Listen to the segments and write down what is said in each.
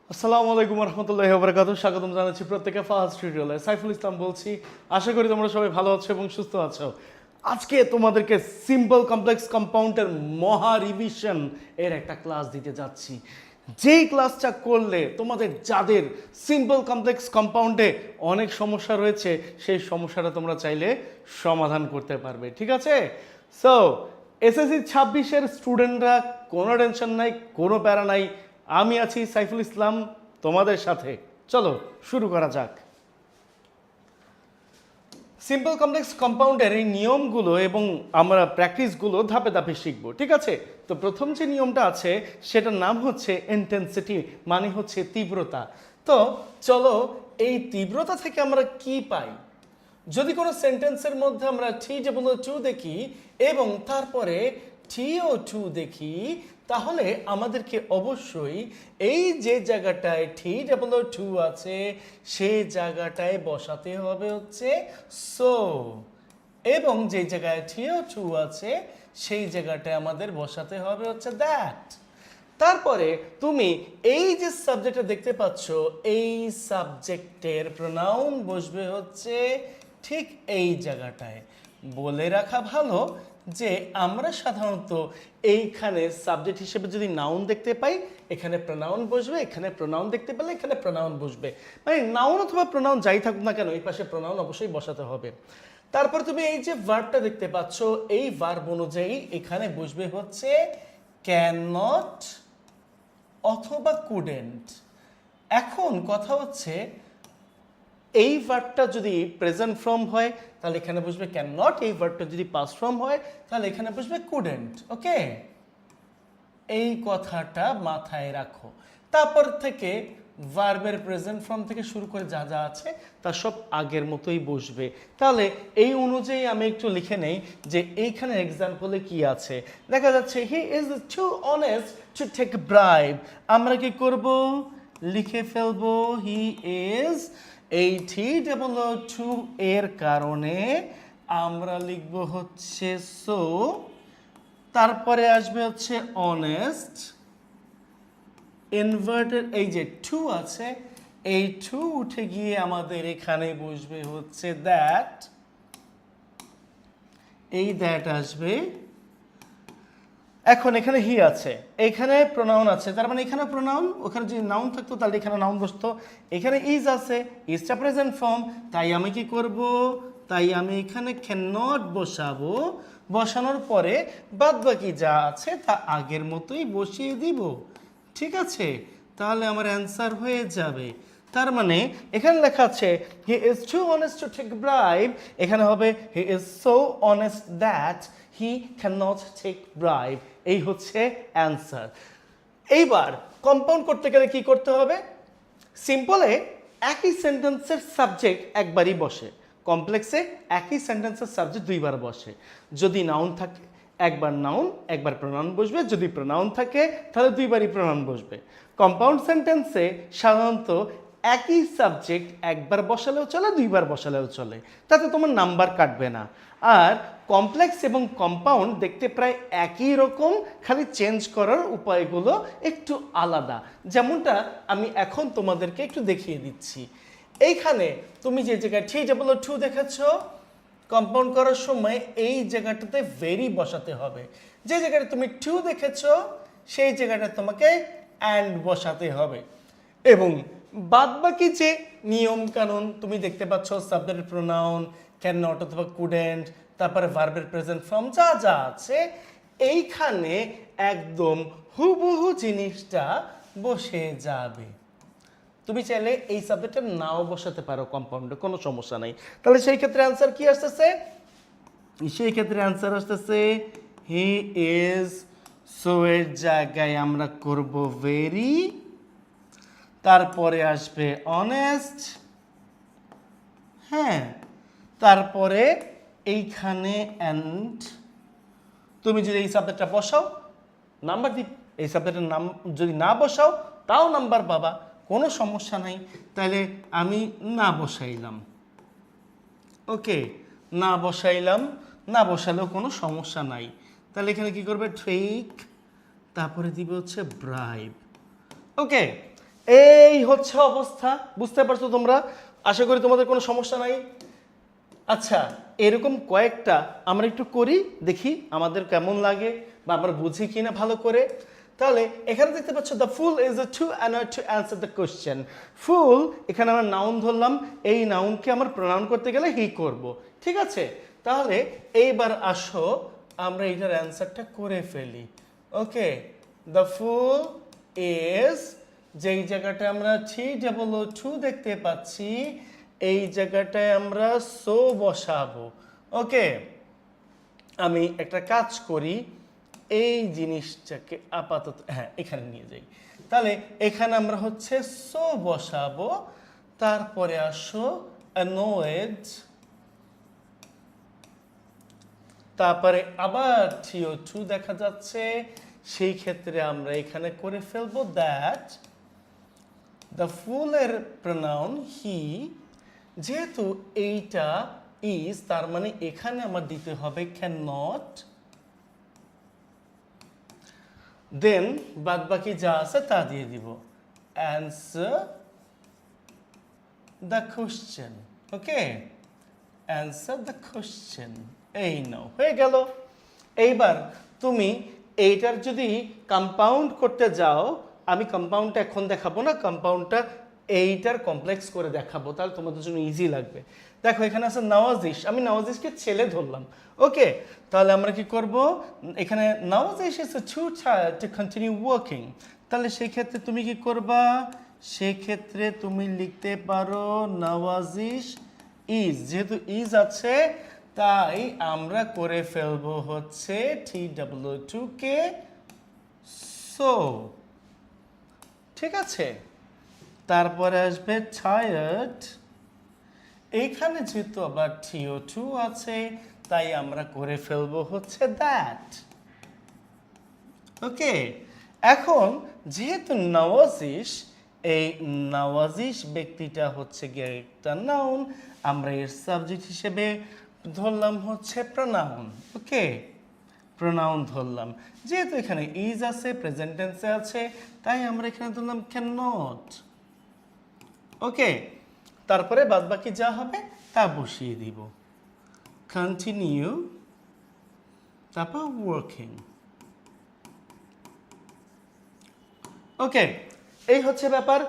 আসসালামু আলাইকুম রহমতুল্লাহি ওয়া বারাকাতুহু। স্বাগতম জানাচ্ছি প্রত্যেককে ফার্স্ট টিউটোরিয়ালে। সাইফুল ইসলাম বলছি। আশা করি তোমরা সবাই ভালো আছো এবং সুস্থ আছো। আজকে তোমাদেরকে সিম্পল কমপ্লেক্স কম্পাউন্ডের মহা রিভিশন এর একটা ক্লাস দিতে যাচ্ছি। যেই ক্লাসটা করলে তোমাদের যাদের সিম্পল কমপ্লেক্স কম্পাউন্ডে অনেক সমস্যা রয়েছে সেই সমস্যাটা তোমরা চাইলে সমাধান করতে পারবে। ঠিক আছে? সো এসএসসি 26-এর স্টুডেন্টরা কোনো টেনশন নাই, কোনো প্যারা নাই। আমি আছি সাইফুল ইসলাম তোমাদের সাথে। চলো শুরু করা যাক। সিম্পল কমপ্লেক্স কম্পাউন্ডের এই নিয়মগুলো এবং আমরা প্র্যাকটিসগুলো ধাপে ধাপে শিখবো। ঠিক আছে? তো প্রথম যে নিয়মটা আছে সেটার নাম হচ্ছে ইন্টেন্সিটি, মানে হচ্ছে তীব্রতা। তো চলো এই তীব্রতা থেকে আমরা কি পাই। যদি কোনো সেন্টেন্সের মধ্যে আমরা T-O-2 দেখি এবং তারপরে TO2 দেখি, তাহলে আমাদেরকে অবশ্যই এই যে জায়গাটায় T-O2 আছে সেই জায়গাটায় বসাতে হবে হচ্ছে সো, এবং যে জায়গায় TO2 আছে সেই জায়গাটায় আমাদের বসাতে হবে হচ্ছে দ্যাট। তারপরে তুমি এই যে সাবজেক্টটা দেখতে পাচ্ছ, এই সাবজেক্টের প্রোনাউন বসবে হচ্ছে ঠিক এই জায়গাটায়। বলে রাখা ভালো যে আমরা সাধারণত এইখানে সাবজেক্ট হিসেবে যদি নাউন দেখতে পাই, এখানে প্রোনাউন বসবে, এখানে প্রোনাউন দেখতে পেলে এখানে প্রোনাউন বসবে। মানে নাউন অথবা প্রোনাউন যাই থাকুক না কেন, এই পাশে প্রোনাউন অবশ্যই বসাতে হবে। তারপর তুমি এই যে ভার্বটা দেখতে পাচ্ছ, এই ভার্ব অনুযায়ী এখানে বসবে হচ্ছে ক্যান নট অথবা কুডেন্ট। এখন কথা হচ্ছে এই ভার্বটা যদি প্রেজেন্ট ফর্ম হয় তাহলে এখানে বসবে ক্যান নট, এই ভার্বটা যদি পাস্ট ফর্ম হয় তাহলে এখানে বসবে কুডেন্ট। ওকে, এই কথাটা মাথায় রাখো। তারপর থেকে ভার্বের প্রেজেন্ট ফর্ম থেকে শুরু করে যা যা আছে তা সব আগের মতোই বসবে। তাহলে এই অনুযায়ী আমি একটু লিখে নেই যে এইখানে এক্সাম্পলে কি আছে। দেখা যাচ্ছে he is too honest to take bribe. আমরা কি করব? লিখে ফেলবো হি ইজ, এই T-O-2 এর কারণে আমরা লিখবো হচ্ছে সো, তারপরে আসবে হচ্ছে অনেস্ট, ইনভার্টেড এই যে টু আছে, এই টু উঠে গিয়ে আমাদের এখানে বসবে হচ্ছে দ্যাট, এই দ্যাট আসবে। এখন এখানে হি আছে, এখানে প্রোনাউন আছে, তার মানে এখানে প্রোনাউন, ওখানে যদি নাউন থাকতো তাহলে এখানে নাউন বসতো। এখানে ইজ আছে, ইজটা প্রেজেন্ট ফর্ম, তাই আমি কি করব? তাই আমি এখানে ক্যান নট বসাবো। বসানোর পরে বাদ বাকি যা আছে তা আগের মতোই বসিয়ে দিব। ঠিক আছে? তাহলে আমার অ্যান্সার হয়ে যাবে। তার মানে এখানে লেখা আছে he is too honest to take bribe, এখানে হবে he is so honest that he can not take bribe. এই হচ্ছে অ্যান্সার। এইবার কম্পাউন্ড করতে গেলে কি করতে হবে? সিম্পলে একই সেন্টেন্সের সাবজেক্ট একবারই বসে, কমপ্লেক্সে একই সেন্টেন্সের সাবজেক্ট দুইবার বসে। যদি নাউন থাকে একবার নাউন একবার প্রোনাউন বসবে, যদি প্রোনাউন থাকে তাহলে দুইবারই প্রোনাউন বসবে। কম্পাউন্ড সেন্টেন্সে সাধারণত একই সাবজেক্ট একবার বসালেও চলে, দুইবার বসালেও চলে, তাতে তোমার নাম্বার কাটবে না। আর কমপ্লেক্স এবং কম্পাউন্ড দেখতে প্রায় একই রকম, খালি চেঞ্জ করার উপায়গুলো একটু আলাদা। যেমনটা আমি এখন তোমাদেরকে একটু দেখিয়ে দিচ্ছি। এইখানে তুমি যে জায়গায় T-O-2 দেখেছ, কম্পাউন্ড করার সময় এই জায়গাটাতে ভেরি বসাতে হবে। যে জায়গাটা তুমি টু দেখেছ সেই জায়গাটা তোমাকে অ্যান্ড বসাতে হবে। এবং বাদবাকি যে নিয়ম কানুন তুমি দেখতে পাচ্ছ, সাবজেক্টের প্রোনাউন, ক্যান নট অথবা কুডেন্ট, তারপরে ভার্বের প্রেজেন্ট ফর্ম যা যা আছে, এইখানে একদম হুবহু জিনিসটা বসে যাবে। তুমি চাইলে এই সাবজেক্টটা নাও বসাতে পারো কম্পাউন্ডে, কোনো সমস্যা নাই। তাহলে সেই ক্ষেত্রে অ্যান্সার কি আসতেছে? সেই ক্ষেত্রে অ্যান্সার আসতেছে হি ইজ, সো এর জায়গায় আমরা করব ভেরি, তারপরে আসবে অনেস্ট, হ্যাঁ, তারপরে এইখানে অ্যান্ড। তুমি যদি এই সাবজেক্টটা বসাও নাম্বার দিবে, এই সাবজেক্টের নাম যদি না বসাও তাও নাম্বার পাবা, কোনো সমস্যা নাই। তাহলে আমি না বসাইলাম। ওকে, না বসাইলাম, না বসালেও কোনো সমস্যা নাই। তাহলে এখানে কি করবে? ঠিক, তারপরে দিবে হচ্ছে ব্রাইব। ওকে, এই হচ্ছে অবস্থা, বুঝতে পারছো তোমরা? আশা করি তোমাদের কোনো সমস্যা নাই। আচ্ছা, এরকম কয়েকটা আমরা একটু করি, দেখি আমাদের কেমন লাগে বা আমরা বুঝি কিনা ভালো করে। তাহলে এখানে দেখতে পাচ্ছ the fool is a too annoyed to answer the question. Fool এখানে আমরা নাউন ধরলাম, এই নাউনকে আমার প্রনাউন করতে গেলে হি করব, ঠিক আছে? তাহলে এইবার আসো আমরা এটার অ্যান্সারটা করে ফেলি। ওকে, দ্য ফুল ইজ, যেই জায়গাটা আমরা TOO দেখতে পাচ্ছি এই জায়গাটায় আমরা সো বসাবো। ওকে, আমি একটা কাজ করি, এই জিনিসটাকে আপাতত হ্যাঁ এখানে নিয়ে যাই। তাহলে এখানে আমরা হচ্ছে সো বসাবো, তারপরে আসো অ্যানোয়েড, তারপরে আবার TO2 দেখা যাচ্ছে, সেই ক্ষেত্রে আমরা এখানে করে ফেলবো দ্যাট দ্য ফুলের প্রনাউন হি, যেহেতু এইটা ইজ তার মানে এখানে আমার দিতে হবে ক্যান নট, দেন বাদ বাকি যা আছে তা দিয়ে দিব, answer the question. Okay, answer the question, এই নাও হয়ে গেল। এইবার তুমি এইটার যদি কম্পাউন্ড করতে যাও, আমি কম্পাউন্ডটা এখন দেখাবো না, কম্পাউন্ডটা এইটার কমপ্লেক্স করে দেখাবো, তাহলে তোমাদের জন্য ইজি লাগবে। দেখো এখানে আছে নওয়াজিশ, আমি নওয়াজিশকে ছেলে ধরলাম। ওকে, তাহলে আমরা কি করব, এখানে Nawazish is too tired to continue working, তাহলে সেই ক্ষেত্রে তুমি কি করবা, সেই ক্ষেত্রে তুমি লিখতে পারো নওয়াজিশ ইজ, যেহেতু ইজ আছে তাই আমরা করে ফেলবো হচ্ছে TOO কে সো, ঠিক আছে? তারপরে আসবে টায়ার্ড, এইখানে যেহেতু আবার TO2 আছে তাই আমরা করে ফেলবো হচ্ছে দ্যাট। ওকে, এখন যেহেতু নওয়াজিশ, এই নওয়াজিশ ব্যক্তিটা হচ্ছে গিয়ে একটা নাউন, আমরা এর সাবজেক্ট হিসেবে ধরলাম হচ্ছে প্রনাউন। ওকে, প্রনাউন ধরলাম, যেহেতু এখানে ইজ আছে, প্রেজেন্ট টেন্সে আছে, তাই আমরা এখানে ধরলাম ক্যান নট। ওকে, তারপরে বাদবাকি যা হবে তা বসিয়ে দিব, কন্টিনিউ, তারপর ওয়ার্কিং। ওকে, এই হচ্ছে ব্যাপার।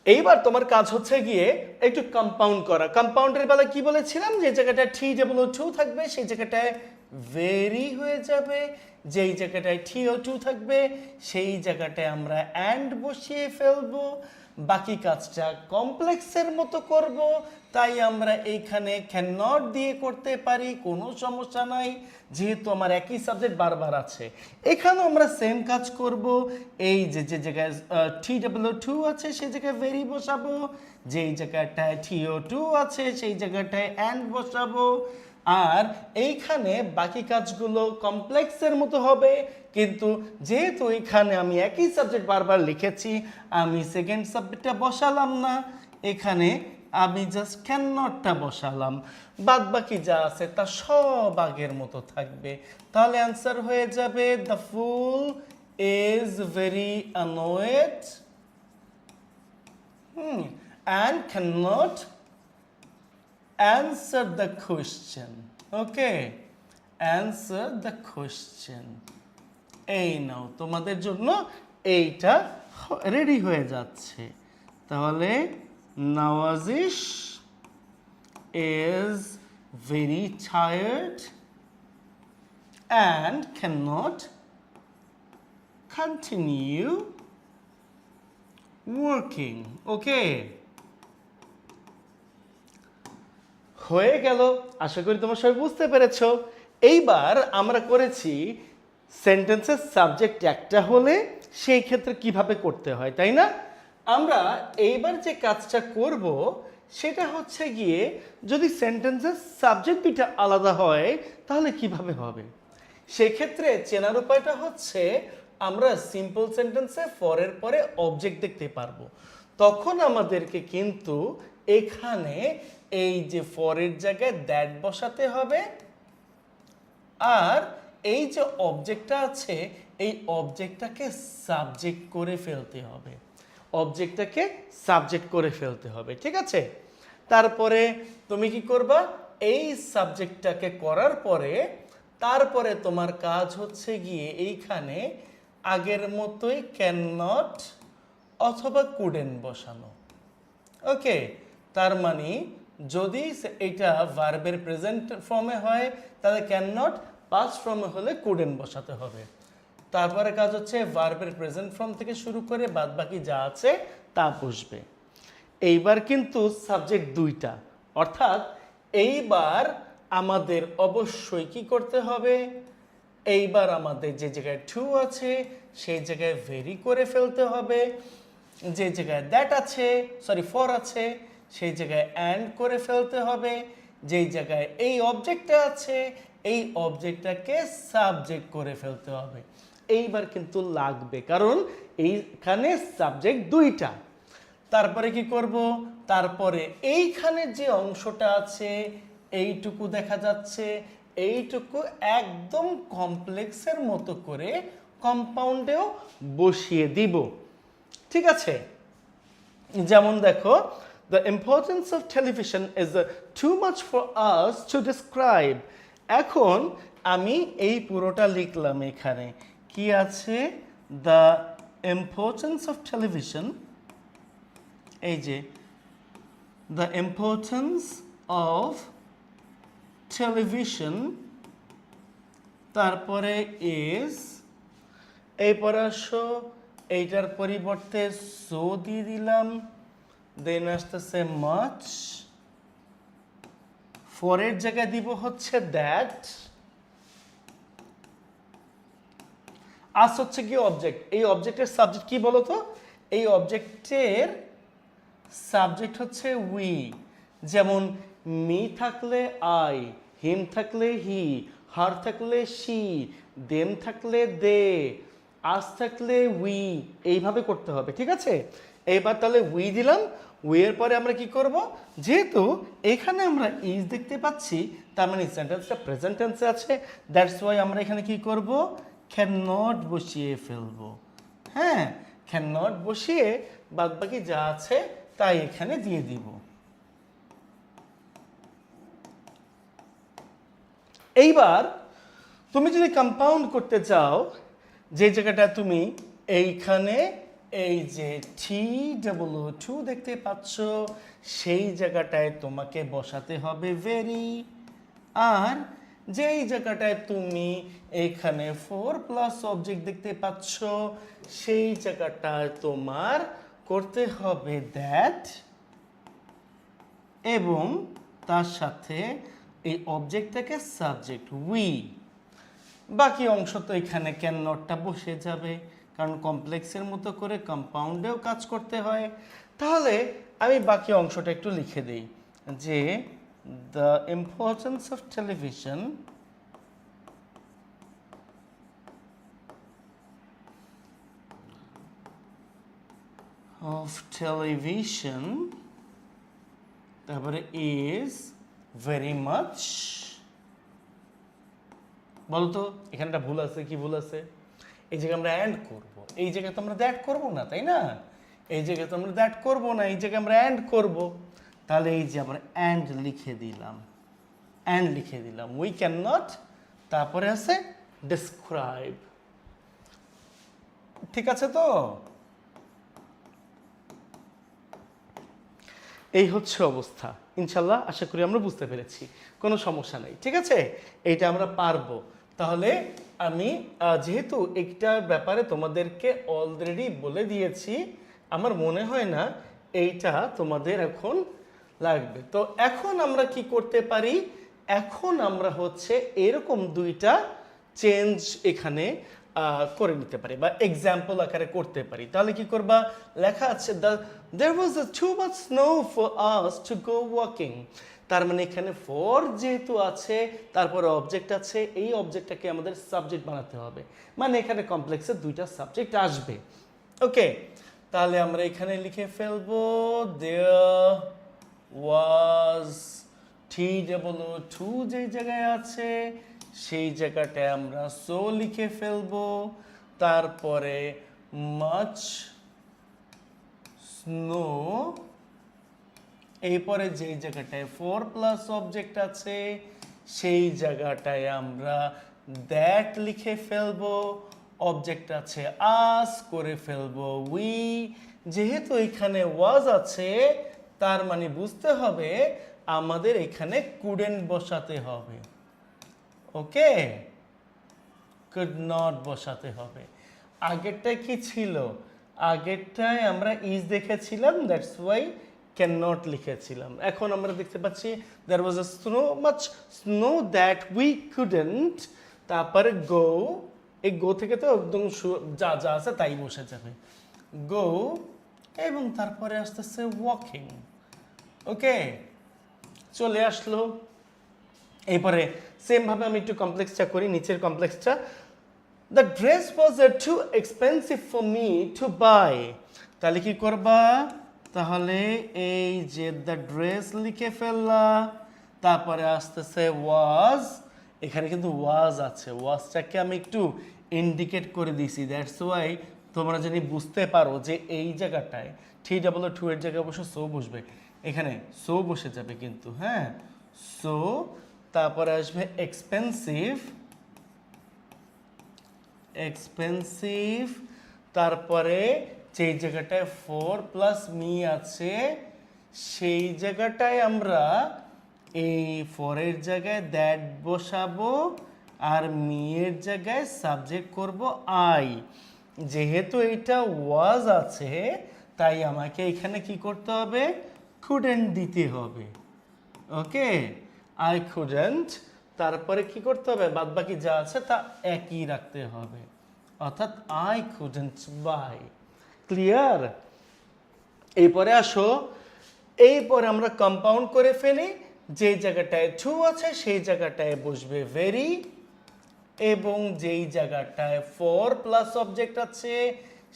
এইবার তোমার কাজ হচ্ছে গিয়ে একটু কম্পাউন্ড করা। কম্পাউন্ডের বেলা কি বলেছিলাম, যে জায়গাটায় TOO থাকবে সেই জায়গাটায় ভেরি হয়ে যাবে, যেই জায়গাটায় TO2 থাকবে সেই জায়গাটায় আমরা অ্যান্ড বসিয়ে ফেলবো, বাকি কাজটা কমপ্লেক্সের মতো করব, তাই আমরা এইখানে ক্যান নট দিয়ে করতে পারি, কোনো সমস্যা নাই, যেহেতু আমার একই সাবজেক্ট বারবার আছে। এখানেও আমরা সেম কাজ করব, এই যে যে জায়গায় TOO আছে সেই জায়গায় ভেরি বসাবো, যেই জায়গাটায় TO2 আছে সেই জায়গাটায় অ্যান্ড বসাবো, আর এইখানে বাকি কাজগুলো কমপ্লেক্সের মতো হবে, কিন্তু যেহেতু এখানে আমি একই সাবজেক্ট বারবার লিখেছি আমি সেকেন্ড সাবজেক্টটা বসালাম না, এখানে আমি জাস্ট ক্যান নটটা বসালাম, বাদ বাকি যা আছে তা সব আগের মতো থাকবে। তাহলে অ্যান্সার হয়ে যাবে the fool is very annoyed and cannot answer the question. Okay, answer the question. এই নাও তোমাদের জন্য এইটা রেডি হয়ে যাচ্ছে। তাহলে নওয়াজিশ is very tired and cannot continue working. Okay, হয়ে গেল। আশা করি তোমরা সবাই বুঝতে পেরেছো। এইবার আমরা করেছি সেন্টেন্সের সাবজেক্ট একটা হলে সেই ক্ষেত্রে কিভাবে করতে হয়, তাই না? আমরা এইবার যে কাজটা করব সেটা হচ্ছে গিয়ে যদি সেন্টেন্সের সাবজেক্ট দুইটা আলাদা হয় তাহলে কিভাবে হবে। সেক্ষেত্রে চেনার উপায়টা হচ্ছে আমরা সিম্পল সেন্টেন্সে ফরের পরে অবজেক্ট দেখতে পারবো, তখন আমাদেরকে কিন্তু এখানে এই যে ফরের জায়গায় দ্যাট বসাতে হবে, আর এই যে অবজেক্টটা আছে এই অবজেক্টটাকে সাবজেক্ট করে ফেলতে হবে। অবজেক্টটাকে সাবজেক্ট করে ফেলতে হবে, ঠিক আছে? তারপরে তুমি কি করবা, এই সাবজেক্টটাকে করার পরে তারপরে তোমার কাজ হচ্ছে গিয়ে এইখানে আগের মতোই ক্যান নট অথবা কুডেন্ট বসানো। ওকে, তার মানে যদি এটা ভার্বের প্রেজেন্ট ফর্মে হয় তাহলে ক্যান নট, পাস্ট ফর্মে হলে কুডেন্ট বসাতে হবে। তারপরে কাজ হচ্ছে ভার্বের প্রেজেন্ট ফর্ম থেকে শুরু করে বাদবাকি যা আছে তা বসবে। এইবার কিন্তু সাবজেক্ট দুইটা, অর্থাৎ এইবার আমাদের অবশ্যই কি করতে হবে, এইবার আমাদের যে জায়গায় টু আছে সেই জায়গায় ভেরি করে ফেলতে হবে, যে জায়গায় দ্যাট আছে সরি ফর আছে সেই জায়গায় অ্যান্ড করে ফেলতে হবে, যেই জায়গায় এই অবজেক্টটা আছে এই অবজেক্টটাকে সাবজেক্ট করে ফেলতে হবে। এইবার কিন্তু লাগবে, কারণ এইখানে সাবজেক্ট দুইটা। তারপরে কি করব, তারপরে এইখানে যে অংশটা আছে এইটুকু দেখা যাচ্ছে, এইটুকু একদম কমপ্লেক্সের মতো করে কম্পাউন্ডেও বসিয়ে দিব, ঠিক আছে? যেমন দেখো, the importance of television is too much for us to describe. এখন আমি এই পুরোটা লিখলাম, এখানে কি আছে, the importance of television, এই যে the importance of television, তারপরে is, এই পরাশো এইটার পরিবর্তে সো দিয়ে দিলাম, দেন আসতেছে মাচ, ফরের জায়গায় দিব হচ্ছে দ্যাট, আস হচ্ছে কি অবজেক্ট, এই অবজেক্টের সাবজেক্ট কি বলতো, এই অবজেক্টের সাবজেক্ট হচ্ছে উই। যেমন মি থাকলে আই, হিম থাকলে হি, হার থাকলে শি, দেম থাকলে দে, আস থাকলে উই, এইভাবে করতে হবে, ঠিক আছে? এইবার তাহলে উই দিলাম, উই এর পরে আমরা কি করব, যেহেতু এখানে আমরা ইজ দেখতে পাচ্ছি তার মানে সেন্টেন্সটা প্রেজেন্ট টেন্সে আছে, দ্যাটস ওয়াই আমরা এখানে কি করব, ক্যান নট বসিয়ে ফেলবো। হ্যাঁ, ক্যান নট বসিয়ে বাদবাকি যা আছে তাই এখানে দিয়ে দিব। এইবার তুমি যদি কম্পাউন্ড করতে চাও, যে জায়গাটা তুমি এইখানে এই যে TW2 দেখতে পাচ্ছ সেই জায়গাটায় তোমাকে বসাতে হবে ভেরি, আর যেই জায়গাটায় তুমি এখানে 4+ অবজেক্ট দেখতে পাচ্ছ সেই জায়গাটায় তোমার করতে হবে দ্যাট, এবং তার সাথে এই অবজেক্টটাকে সাবজেক্ট উই। বাকি অংশ তো এখানে ক্যান নটটা বসে যাবে, কারণ কমপ্লেক্সের মতো করে কম্পাউন্ডেও কাজ করতে হয়। তাহলে আমি বাকি অংশটা একটু লিখে দিই, যে দ্য ইম্পর্টেন্স অফ টেলিভিশন তারপরে ইজ ভেরি মাচ। বলতো এখানটা ভুল আছে, কি ভুল আছে, এই জায়গায় আমরা অ্যান্ড করব, এই জায়গায় তো আমরা দ্যাট করব না, তাই না? এই জায়গায় তো আমরা দ্যাট করব না, এই জায়গায় আমরা অ্যান্ড করব। তাহলে এই যে আমরা অ্যান্ড লিখে দিলাম, অ্যান্ড লিখে দিলাম, উই ক্যান নট, তারপরে আছে ডেসক্রাইব। ঠিক আছে তো? এই হচ্ছে অবস্থা। ইনশাল্লাহ আশা করি আমরা বুঝতে পেরেছি, কোনো সমস্যা নেই, ঠিক আছে? এইটা আমরা পারবো। তাহলে আমি যেহেতু এইটার ব্যাপারে তোমাদেরকে অলরেডি বলে দিয়েছি, আমার মনে হয় না এইটা তোমাদের এখন লাগবে। তো এখন আমরা কি করতে পারি, এখন আমরা হচ্ছে এরকম দুইটা চেঞ্জ এখানে করে নিতে পারি বা এক্সাম্পল আকারে করতে পারি। তাহলে কি করবা, লেখা আছে there was too much snow for us to go walking। তার মানে এখানে ফর যেহেতু আছে তারপরে অবজেক্ট আছে, এই অবজেক্টটাকে আমাদের সাবজেক্ট বানাতে হবে, মানে এখানে কমপ্লেক্সে দুইটা সাবজেক্ট আসবে। ওকে, তাহলে আমরা এখানে লিখে ফেলবো there was TW2 যেই জায়গায় আছে সেই জায়গাটায় আমরা সো লিখে ফেলবো, তারপরে মাচ স্নো, এরপরে যেই জায়গাটায় 4 প্লাস অবজেক্ট আছে সেই জায়গাটায় আমরা দ্যাট লিখে ফেলবো, অবজেক্ট আছে আস করে ফেলবো উই, যেহেতু এখানে ওয়াজ আছে তার মানে বুঝতে হবে আমাদের এখানে কুডেন্ট বসাতে হবে, ওকে, কুড নট বসাতে হবে। আগেরটায় কি ছিল, আগেরটায় আমরা ইজ দেখেছিলাম, দ্যাটস ওয়াই ক্যান নট লিখেছিলাম। এখন আমরা দেখতে পাচ্ছি there was a snow much snow that we couldn't, তারপরে গো, এই গো থেকে তো একদম যা যা আছে তাই বসে যাবে, গো, এবং তারপরে আসতেছে ওয়াকিং, ওকে, চলে আসলো। এরপরে সেম ভাবে আমি একটু কমপ্লেক্সটা করি, নিচের কমপ্লেক্সটা, the dress was too expensive for me to buy, তাহলে কি করবা, তাহলে এই যে দ্য ড্রেস লিখে ফেললা, তারপরে আসতেছে ওয়াজ, এখানে কিন্তু ওয়াজ আছে, ওয়াজটাকে আমি একটু ইন্ডিকেট করে দিয়েছি, দ্যাটস ওয়াই তোমরা যদি বুঝতে পারো যে এই জায়গাটায় TOO এর জায়গায় অবশ্য সো বসবে, এখানে সো বসে যাবে কিন্তু, হ্যাঁ, সো তারপরে আসবে এক্সপেন্সিভ, এক্সপেন্সিভ, তারপরে যেই জায়গাটায় 4 প্লাস মি আছে সেই জায়গাটায় আমরা এই 4 এর জায়গায় দ্যাট বসাবো আর মি এর জায়গায় সাবজেক্ট করব আই, যেহেতু এটা ওয়াজ আছে তাই আমাকে এখানে কি করতে হবে, কুডেন্ট দিতে হবে, ওকে, আই কুডেন্ট, তারপরে কি করতে হবে, বাদ বাকি যা আছে তা একই রাখতে হবে, অর্থাৎ আই কুডেন্ট বাই, ক্লিয়ার। এরপরে আসো, এরপরে আমরা কম্পাউন্ড করে ফেলি, যে জায়গাটায় টু আছে সেই জায়গাটায় বসবে ভেরি, এবং যেই জায়গাটায় 4 প্লাস অবজেক্ট আছে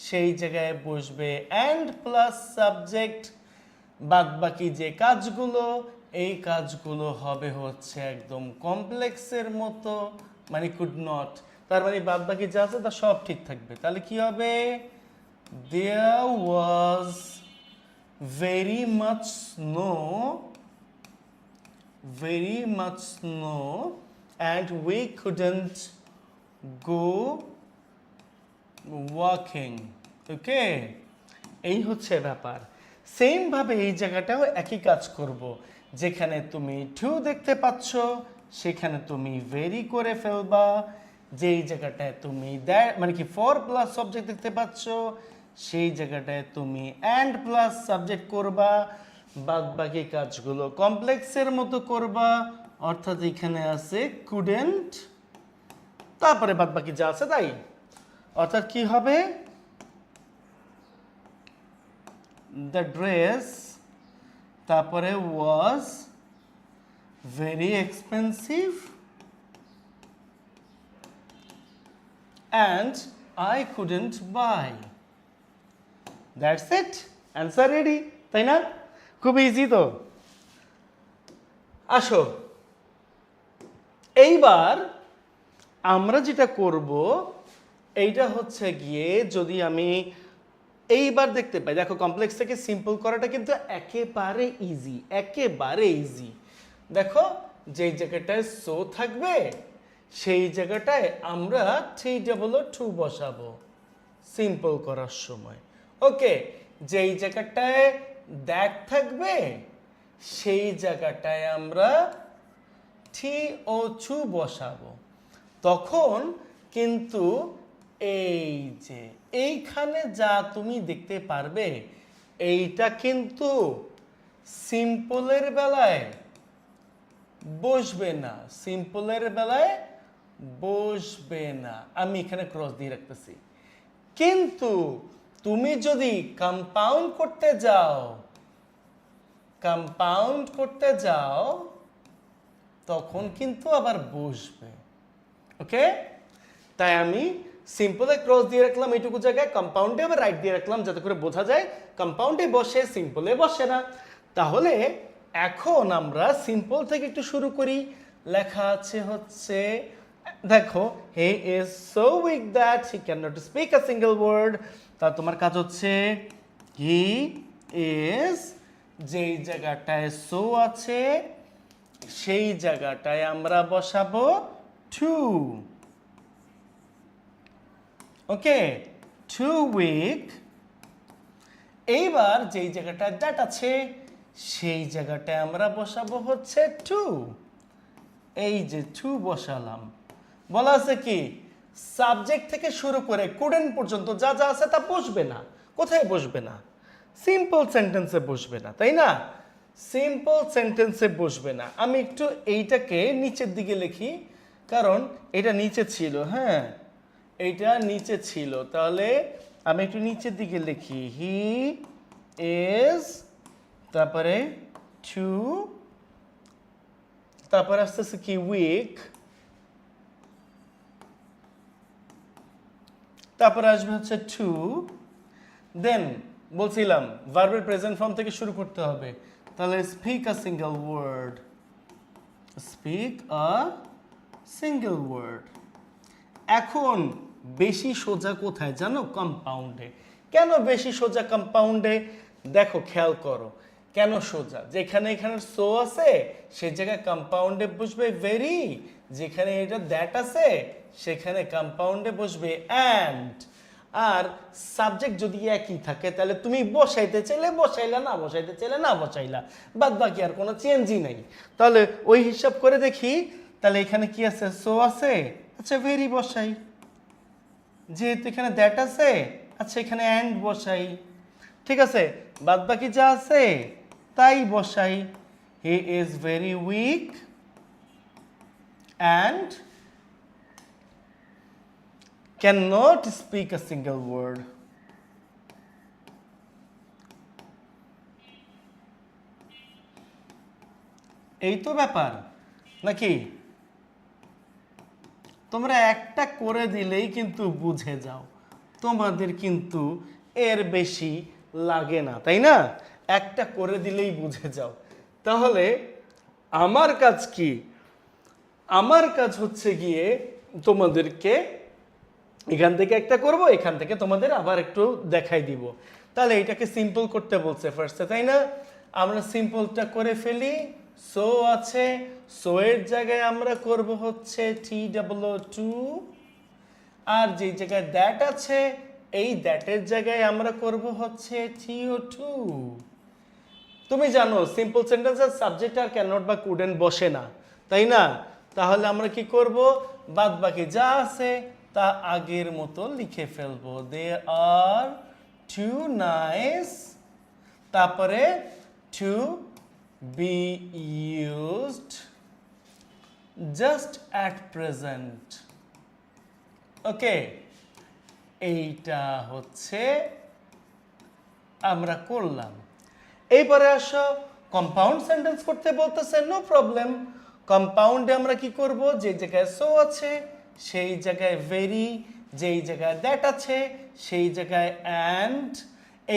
সেই জায়গায় বসবে অ্যান্ড প্লাস সাবজেক্ট, বাদ বাকি যে কাজগুলো এই কাজগুলো হবে হচ্ছে একদম কমপ্লেক্সের মতো, মানে কুড নট, তার মানে বাদ বাকি যা আছে তা সব ঠিক থাকবে, তাহলে কি হবে, there was very much snow, very much snow and we couldn't go walking, okay, এই হচ্ছে ব্যাপার। সেম ভাবে এই জায়গাটাও একই কাজ করব, যেখানে তুমি টু দেখতে পাচ্ছ সেখানে তুমি ভেরি করে ফেলবা, যেই জায়গাটায় তুমি দ্যাট মানে কি 4 প্লাস সাবজেক্ট দেখতে পাচ্ছ সেই জায়গাটায় তুমি অ্যান্ড প্লাস সাবজেক্ট করবা, বাদ বাকি কাজগুলো কমপ্লেক্সের মতো করবা, অর্থাৎ এখানে আছে কুডেন্ট, তারপরে বাদ বাকি যা আছে তাই, অর্থাৎ কি হবে, দ্য ড্রেস, তারপরে was very expensive and I couldn't buy, that's it, answer ready, তাই না, খুব ইজি তো। আসো এইবার আমরা যেটা করব এইটা হচ্ছে গিয়ে, যদি আমি এইবার দেখতে পাই, দেখো কমপ্লেক্স থেকে সিম্পল করাটা কিন্তু একেবারে ইজি, একেবারে ইজি। দেখো যেই জায়গাটায় সো থাকবে সেই জায়গাটায় আমরা TOO বসাবো সিম্পল করার সময়, ওকে, যেই জায়গাটায় দ্যাট থাকবে সেই জায়গাটায় আমরা TOO বসাবো, তখন কিন্তু এই যে এইখানে যা তুমি দেখতে পারবে এইটা কিন্তু সিম্পলের বেলায় বসবে না, সিম্পলের বেলায় বসবে না, আমি এখানে ক্রস দিয়ে রাখতেছি, কিন্তু তুমি যদি কম্পাউন্ড করতে যাও, কম্পাউন্ড করতে যাও তখন কিন্তু আবার বসবে, ওকে, তাই আমি সিম্পলে ক্রস দিয়ে রাখলাম এইটুকু জায়গায়, কম্পাউন্ডে আবার রাইট দিয়ে রাখলাম যাতে করে বোঝা যায় কম্পাউন্ডে বসে সিম্পলে বসে না। তাহলে এখন আমরা সিম্পল থেকে একটু শুরু করি, লেখা আছে হচ্ছে, দেখো, he is so weak that he can not speak a single word, তা তোমার কাজ হচ্ছে হি ইজ যেই জায়গাটায় সো আছে সেই জায়গাটায় আমরা বসাবো টু। ওকে, 2 উইক। এইবার যেই জায়গাটায় দ্যাট আছে সেই জায়গাটায় আমরা বসাবো হচ্ছে 2। এই যে 2 বসালাম। বলা আছে কি সাবজেক্ট থেকে শুরু করে কুডেন্ট পর্যন্ত যা যা আছে তা বসবে না। কোথায় বসবে না? সিম্পল সেন্টেন্সে বসবে না, তাই না? সিম্পল সেন্টেন্সে বসবে না। আমি একটু এইটাকে নিচের দিকে লিখি, কারণ এটা নিচে ছিল। হ্যাঁ, এইটা নিচে ছিল, তাহলে আমি একটু নিচের দিকে লিখি। হি ইজ, তারপরে 2, তারপরে আসতেছে কি উইক, তারপরে আসবে হচ্ছে 2। দেন বলছিলাম ভার্বের প্রেজেন্ট ফর্ম থেকে শুরু করতে হবে, তাহলে speak a single word, speak a single word. এখন বেশি সোজা কোথায় জানো? কম্পাউন্ডে। কেন বেশি সোজা কম্পাউন্ডে? দেখো, খেয়াল করো কেন সোজা। যেখানে এখানে সো আছে সেই জায়গায় কম্পাউন্ডে বসবে ভেরি, যেখানে এটা দ্যাট আছে সেখানে কম্পাউন্ডে বসবে অ্যান্ড। আর সাবজেক্ট যদি একই থাকে তাহলে তুমি বসাইতে চাইলে বসাইলা, না বসাইতে চাইলে না বসাইলা, বাদ বাকি আর কোনো চেঞ্জই নাই। তাহলে ওই হিসাব করে দেখি, তাহলে এখানে কি আছে? সো আছে, আচ্ছা ভেরি বসাই। যেহেতু এখানে দ্যাট আছে, আচ্ছা এখানে অ্যান্ড বসাই। ঠিক আছে, বাদ বাকি যা আছে তাই বসাই। He is very weak and cannot speak a single word. এই তো ব্যাপার নাকি? তোমরা একটা করে দিলেই কিন্তু বুঝে যাও, তোমাদের কিন্তু এর বেশি লাগে না, তাই না? একটা করে দিলেই বুঝে যাও। তাহলে আমার কাজ কি? আমার কাজ হচ্ছে গিয়ে তোমাদেরকে এখান থেকে একটা করব, এখান থেকে তোমাদের আবার একটু দেখাই দিব। তাহলে এটাকে সিম্পল করতে বলছে ফার্স্টে, তাই না? আমরা সিম্পলটা করে ফেলি। সো আছে, সো এর জায়গায় আমরা করব হচ্ছে TOO2। আর যেই জায়গায় দ্যাট আছে এই দ্যাটের জায়গায় আমরা করব হচ্ছে TO2। তুমি জানো সিম্পল সেন্টেন্সের সাবজেক্ট আর ক্যানট বা কুডেন্ট বসে না, তাই না? তাহলে আমরা কি করব? বাদ বাকি যা আছে তা আগের মতো লিখে ফেলবো। দে আর টু নাইস, তারপরে to be used just at present. Okay, এইটা হচ্ছে আমরা করলাম। এইবারে আসো কম্পাউন্ড সেন্টেন্স করতে বলতেছে, নো প্রবলেম। কম্পাউন্ডে আমরা কি করব? যে জায়গায় সো আছে সেই জায়গায় ভেরি, যেই জায়গায় দ্যাট আছে সেই জায়গায় অ্যান্ড।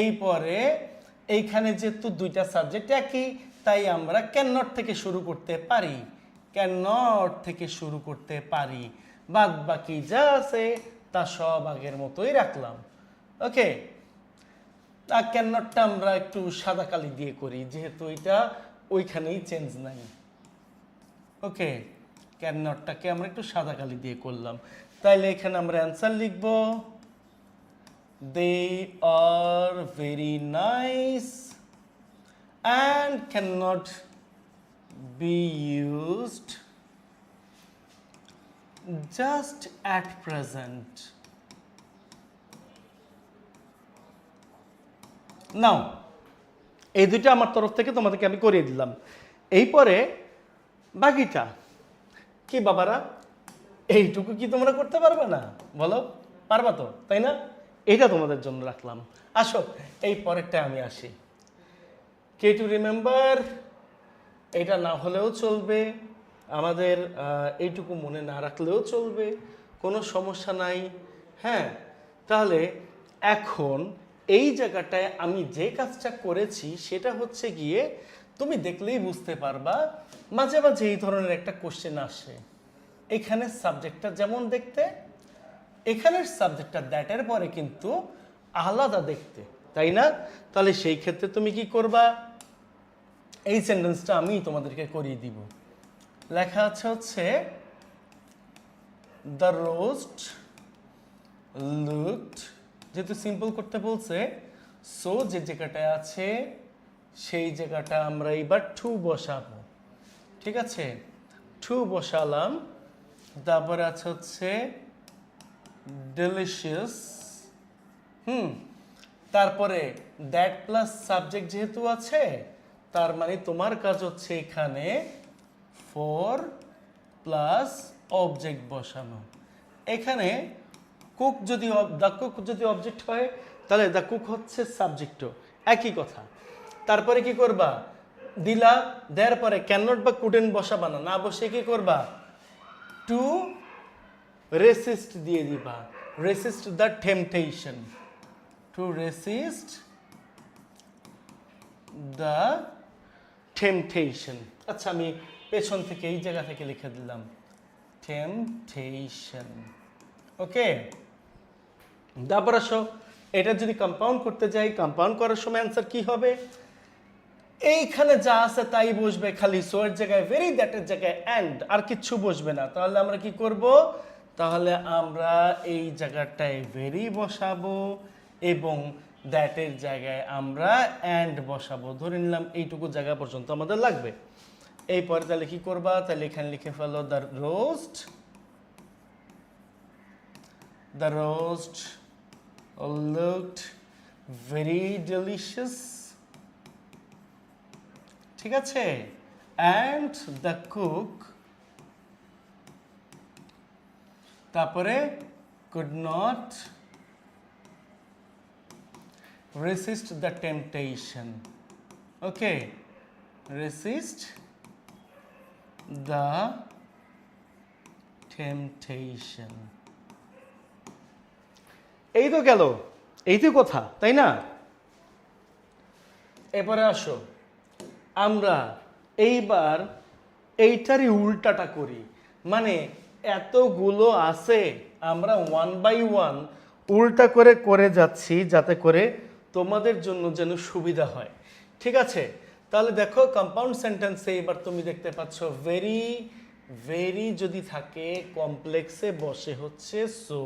এই পরে এইখানে যেহেতু দুইটা সাবজেক্ট একই, তাই আমরা ক্যান নট থেকে শুরু করতে পারি, ক্যান নট থেকে শুরু করতে পারি। বাদ বাকি যা আছে তা সব আগের মতোই রাখলাম। ওকে, আর ক্যান নটটা আমরা একটু সাদা কালি দিয়ে করি, যেহেতু এটা ওইখানেই চেঞ্জ নাই। ওকে, ক্যান নটটাকে আমরা একটু সাদা কালি দিয়ে করলাম। তাইলে এখানে আমরা অ্যান্সার লিখব, they are very nice and can not be used just at present. Now এই দুইটা আমার তরফ থেকে তোমাদেরকে আমি করিয়ে দিলাম। এই পরে বাকিটা কি বাবারা, এইটুকু কি তোমরা করতে পারবে না? বলো, পারবা তো, তাই না? এইটা তোমাদের জন্য রাখলাম। আসো এই পরেরটা আমি আসি। কে টু রিমেম্বার, এটা না হলেও চলবে, আমাদের এইটুকু মনে না রাখলেও চলবে, কোনো সমস্যা নাই। হ্যাঁ, তাহলে এখন এই জায়গাটায় আমি যে কাজটা করেছি সেটা হচ্ছে গিয়ে, তুমি দেখলেই বুঝতে পারবা মাঝে মাঝে এই ধরনের একটা কোশ্চেন আসে। এখানে সাবজেক্টটা যেমন দেখতে, এখানের সাবজেক্টটা দ্যাটের পরে কিন্তু আলাদা দেখতে, তাই না? তাহলে সেই ক্ষেত্রে তুমি কি করবা, এই সেন্টেন্সটা আমি তোমাদেরকে করিয়ে দিব। লেখা আছে হচ্ছে দ্য রোস্ট লুকড, যেহেতু সিম্পল করতে বলছে, সো যে জায়গাটায় আছে সেই জায়গাটা আমরা এবার টু বসাবো। ঠিক আছে, টু বসালাম। তারপরে আছে হচ্ছে ডেলিশিয়াস। তারপরে দ্যাট প্লাস সাবজেক্ট যেহেতু আছে, তার মানে তোমার কাজ হচ্ছে এখানে ফর প্লাস অবজেক্ট বসানো। এখানে কুক যদি দ্য কুক যদি অবজেক্ট হয়, তাহলে দ্য কুক হচ্ছে সাবজেক্টও, একই কথা। তারপরে কি করবা, দিলা, দেওয়ার পরে ক্যান নট বা কুডেন্ট বসাবা না, না বসে কি করবা, টু রেসিস্ট দিয়ে দিবা, resist the temptation, to resist the temptation. আচ্ছা, আমি পেছন থেকে এই জায়গা থেকে লিখে দিলাম টেম্পটেশন। ওকে, তারপর আসো, এটা যদি কম্পাউন্ড করতে যাই, কম্পাউন্ড করার সময় অ্যান্সার কি হবে, এইখানে যা আছে তাই বসবে, খালি সো এর জায়গায় ভেরি, দ্যাটের জায়গায় অ্যান্ড, আর কিচ্ছু বসবে না। তাহলে আমরা কি করব, তাহলে আমরা এই জায়গাটায় ভেরি বসাবো এবং দ্যাটের জায়গায় আমরা অ্যান্ড বসাবো। ধরে নিলাম এইটুকু জায়গা পর্যন্ত আমাদের লাগবে। এরপরে তাহলে কি করবা, তাহলে এখানে লিখে ফেলো the roast looked very delicious। ঠিক আছে, and the cook তারপরে could not resist the temptation। Okay, resist the temptation। এই তো গেল, এই তো কথা, তাই না? এরপরে আসো, আমরা এইবার এইটারই উল্টাটা করি। মানে এতগুলো আছে, আমরা ওয়ান বাই ওয়ান উল্টা করে করে যাচ্ছি, যাতে করে তোমাদের জন্য যেন সুবিধা হয়। ঠিক আছে, তাহলে দেখো কম্পাউন্ড সেন্টেন্সে এবার তুমি দেখতে পাচ্ছ ভেরি, ভেরি যদি থাকে কমপ্লেক্সে বসে হচ্ছে সো,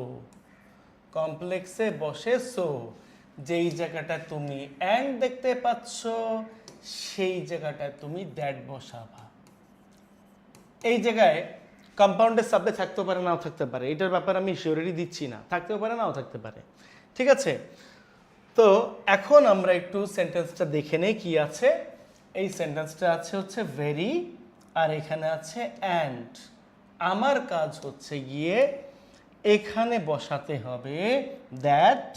কমপ্লেক্সে বসে সো। যেই জায়গাটায় তুমি অ্যান্ড দেখতে পাচ্ছ সেই জায়গাটায় তুমি দ্যাট বসাবা। এই জায়গায় কম্পাউন্ডের সাবজেক্ট থাকতে পারে, নাও থাকতে পারে, এটার ব্যাপারে আমি শিওরিটি দিচ্ছি না, থাকতেও পারে নাও থাকতে পারে। ঠিক আছে, তো এখন আমরা একটু সেন্টেন্সটা দেখে নেই কি আছে। এই সেন্টেন্সটা আছে হচ্ছে ভেরি, আর এখানে আছে অ্যান্ড। আমার কাজ হচ্ছে গিয়ে এখানে বসাতে হবে দ্যাট,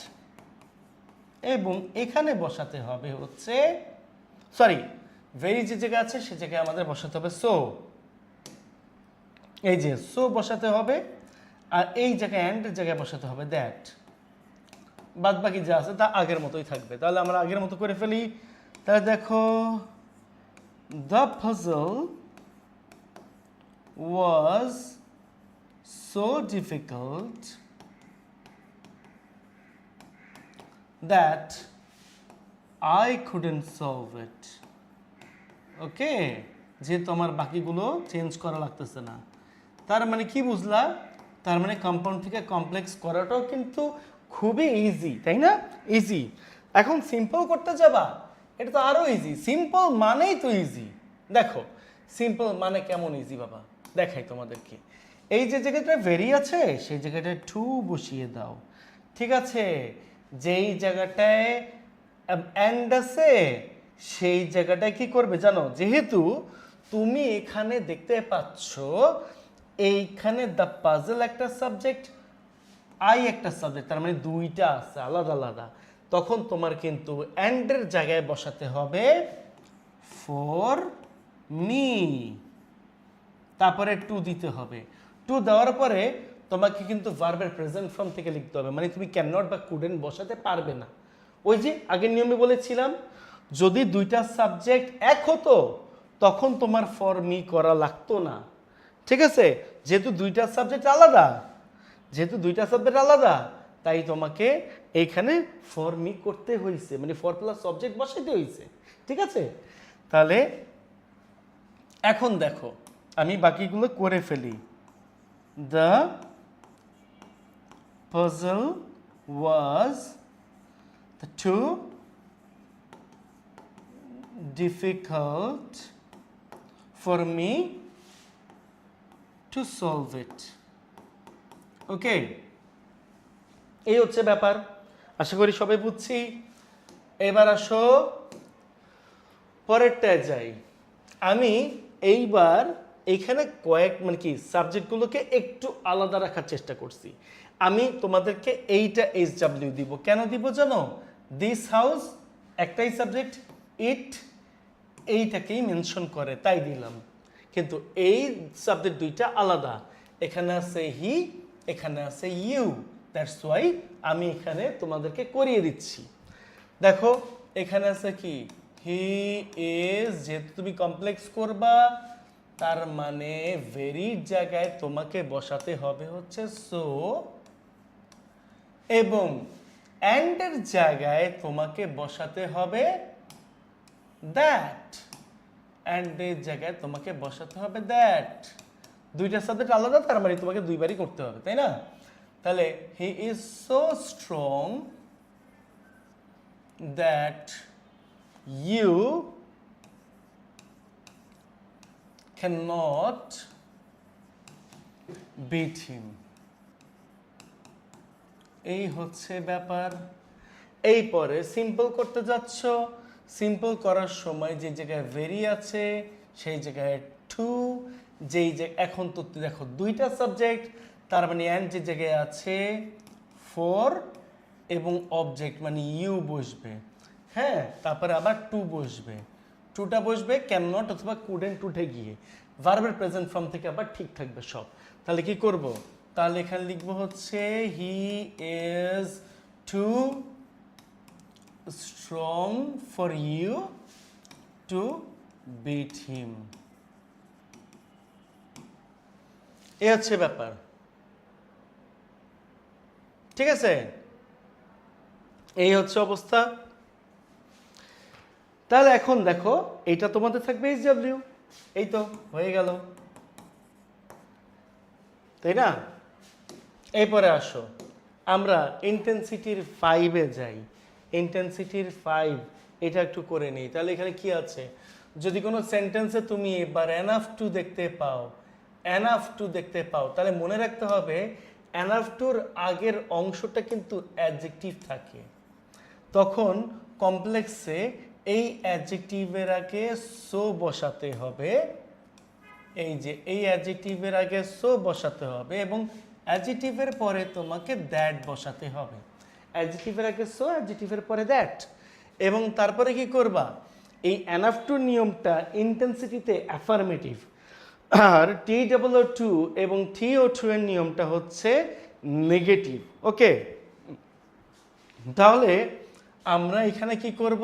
এবং এখানে বসাতে হবে হচ্ছে, সরি, ভেরি যে জায়গা আছে সে জায়গায় আমাদের বসাতে হবে সো। এই যে সো বসাতে হবে, আর এই জায়গায় অ্যান্ডের জায়গায় বসাতে হবে দ্যাট। বাদ বাকি যা আছে তা আগের মতোই থাকবে। তাহলে আমরা আগের মতো করে ফেলি। তাহলে দেখো, the puzzle was so difficult that I couldn't solve it। ওকে, যেহেতু আমার বাকিগুলো চেঞ্জ করা লাগতেছে না, তার মানে কি বুঝলা, তার মানে কম্পাউন্ড থেকে কমপ্লেক্স করাটাও কিন্তু খুবই ইজি, তাই না? ইজি। এখন সিম্পল করতে যাবা, এটা তো আরো ইজি। সিম্পল মানেই তো ইজি। দেখো সিম্পল মানে কেমন ইজি বাবা, দেখাই তোমাদেরকে। এই যে জায়গাটা ভেরি আছে সেই জায়গাটায় টু বসিয়ে দাও। ঠিক আছে, যেই জায়গাটায় অ্যান্ড আছে সেই জায়গাটায় কি করবে জানো, যেহেতু তুমি এখানে দেখতে পাচ্ছ এইখানে দ্য পাজল একটা সাবজেক্ট, আই একটা সাবজেক্ট, তার মানে দুইটা আছে আলাদা আলাদা, তখন তোমার কিন্তু অ্যান্ডের জায়গায় বসাতে হবে ফর মি, তারপরে টু দিতে হবে। টু দেওয়ার পরে তোমাকে কিন্তু ভার্বের প্রেজেন্ট ফর্ম থেকে লিখতে হবে, মানে তুমি ক্যান নট বা কুডেন্ট বসাতে পারবে না। ওই যে আগের নিয়মে বলেছিলাম, যদি দুইটা সাবজেক্ট এক হতো তখন তোমার ফর মি করা লাগতো না। ঠিক আছে, যেহেতু দুইটা সাবজেক্ট আলাদা, তাই তোমাকে এইখানে ফর মি করতে হয়েছে, মানে ফর প্লাস অবজেক্ট বসাইতে হয়েছে, ঠিক আছে। তাহলে এখন দেখো আমি বাকিগুলো করে ফেলি। The puzzle was too difficult for me to solve it. Okay, এই হচ্ছে ব্যাপার। আশা করি সবাই বুঝছি। এবার আসো পরেরটায় যাই। আমি এইবার এইখানে মানে কি সাবজেক্টগুলোকে একটু আলাদা রাখার চেষ্টা করছি। আমি তোমাদেরকে এইটা HW দিব। কেন দিব জানো? দিস হাউস একটাই সাবজেক্ট, ইট এইটাকেই মেনশন করে তাই দিলাম, কিন্তু এই সাবজেক্ট দুইটা আলাদা। এখানে আছে হি, এখানে আছে ইউ, দ্যাটস ওয়াই আমি এখানে তোমাদেরকে করিয়ে দিচ্ছি। দেখো এখানে আছে কি হি ইজ, যেহেতু তুমি কমপ্লেক্স করবা তার মানে ভেরির জায়গায় তোমাকে বসাতে হবে হচ্ছে সো, এবং অ্যান্ডের জায়গায় তোমাকে বসাতে হবে দ্যাট, অ্যান্ডের জায়গায় তোমাকে বসাতে হবে দ্যাট। দুইটা সাবজেক্ট আলাদা, তার মানে তোমাকে দুইবারই করতে হবে, তাই না? তাহলে he is so strong that you cannot beat him। এই হচ্ছে ব্যাপার। এই পরে সিম্পল করতে যাচ্ছ, সিম্পল করার সময় যে জায়গায় ভেরি আছে সেই জায়গায় টু, যেই যে এখন তো দেখো দুইটা সাবজেক্ট, তার মানে অ্যান্ড যে জায়গায় আছে ফোর এবং অবজেক্ট মানে ইউ বসবে, হ্যাঁ, তারপরে আবার টু বসবে। টুটা বসবে ক্যান নট অথবা কুডেন্ট উঠে গিয়ে, ভার্বের প্রেজেন্ট ফর্ম থেকে আবার ঠিক থাকবে সব। তাহলে কি করব? তাহলে এখানে লিখবো হচ্ছে he is too strong for you to beat him. এ হচ্ছে ব্যাপার, ঠিক আছে? এই হচ্ছে অবস্থা। তাহলে এখন দেখো এইটা তোমাদের থাকবে HW, এই তো হয়ে গেল, তাই না? এরপরে আসো আমরা ইন্টেন্সিটির 5-এ যাই। ইন্টেন্সিটির 5 এটা একটু করে নিই। তাহলে এখানে কি আছে? যদি কোনো সেন্টেন্সে তুমি এবার এনাফ টু দেখতে পাও, এনাফ টু দেখতে পাও, তাহলে মনে রাখতে হবে এনাফ টুর আগের অংশটা কিন্তু অ্যাডজেক্টিভ থাকে। তখন কমপ্লেক্সে এই অ্যাডজেক্টিভের আগে সো বসাতে হবে, এই যে এই অ্যাডজেক্টিভের আগে সো বসাতে হবে এবং অ্যাডজেক্টিভের পরে তোমাকে দ্যাট বসাতে হবে। অ্যাডজেক্টিভের আগে সো, অ্যাডজেক্টিভের পরে দ্যাট, এবং তারপরে কি করবা? এই এনাফ টু নিয়মটা ইন্টেন্সিটিতে অ্যাফার্মেটিভ, আর TOO2 এবং TO2 এর নিয়মটা হচ্ছে নেগেটিভ। ওকে, তাহলে আমরা এখানে কি করব?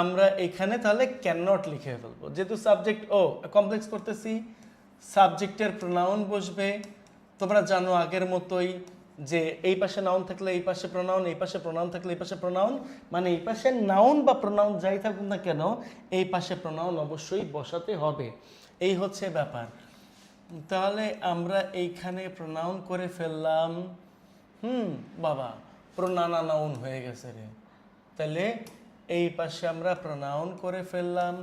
আমরা এখানে তাহলে ক্যান নট লিখে ফেলবো, যেহেতু সাবজেক্ট কমপ্লেক্স করতেছি, সাবজেক্টের প্রোনাউন বসবে। তোমরা জানো আগের মতোই যে এই পাশে নাউন থাকলে এই পাশে প্রোনাউন, এই পাশে প্রোনাউন থাকলে এই পাশে প্রোনাউন, মানে এই পাশে নাউন বা প্রোনাউন যাই থাকুক না কেন এই পাশে প্রোনাউন অবশ্যই বসাতে হবে। এই হচ্ছে ব্যাপার। তাহলে আমরা এইখানে প্রোনাউন করে ফেললাম। বাবা, প্রোনানা নাউন হয়ে গেছে রে। তাহলে এই পাশে আমরা প্রোনাউন করে ফেললাম।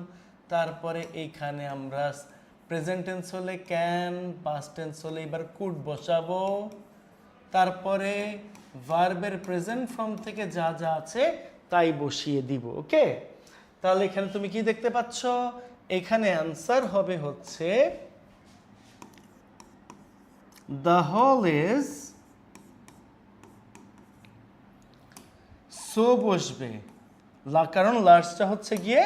তারপরে এইখানে আমরা প্রেজেন্ট টেন্স হলে ক্যান, পাস্ট টেন্স হলে এবার কুড বসাবো। তারপরে ভার্বের প্রেজেন্ট ফর্ম থেকে যা যা আছে তাই বসিয়ে দিব। ওকে, তাহলে এখানে তুমি কি দেখতে পাচ্ছ? এখানে অ্যান্সার হবে হচ্ছে দ্য হল ইজ, সো বসবে, কারণ লার্জটা হচ্ছে গিয়ে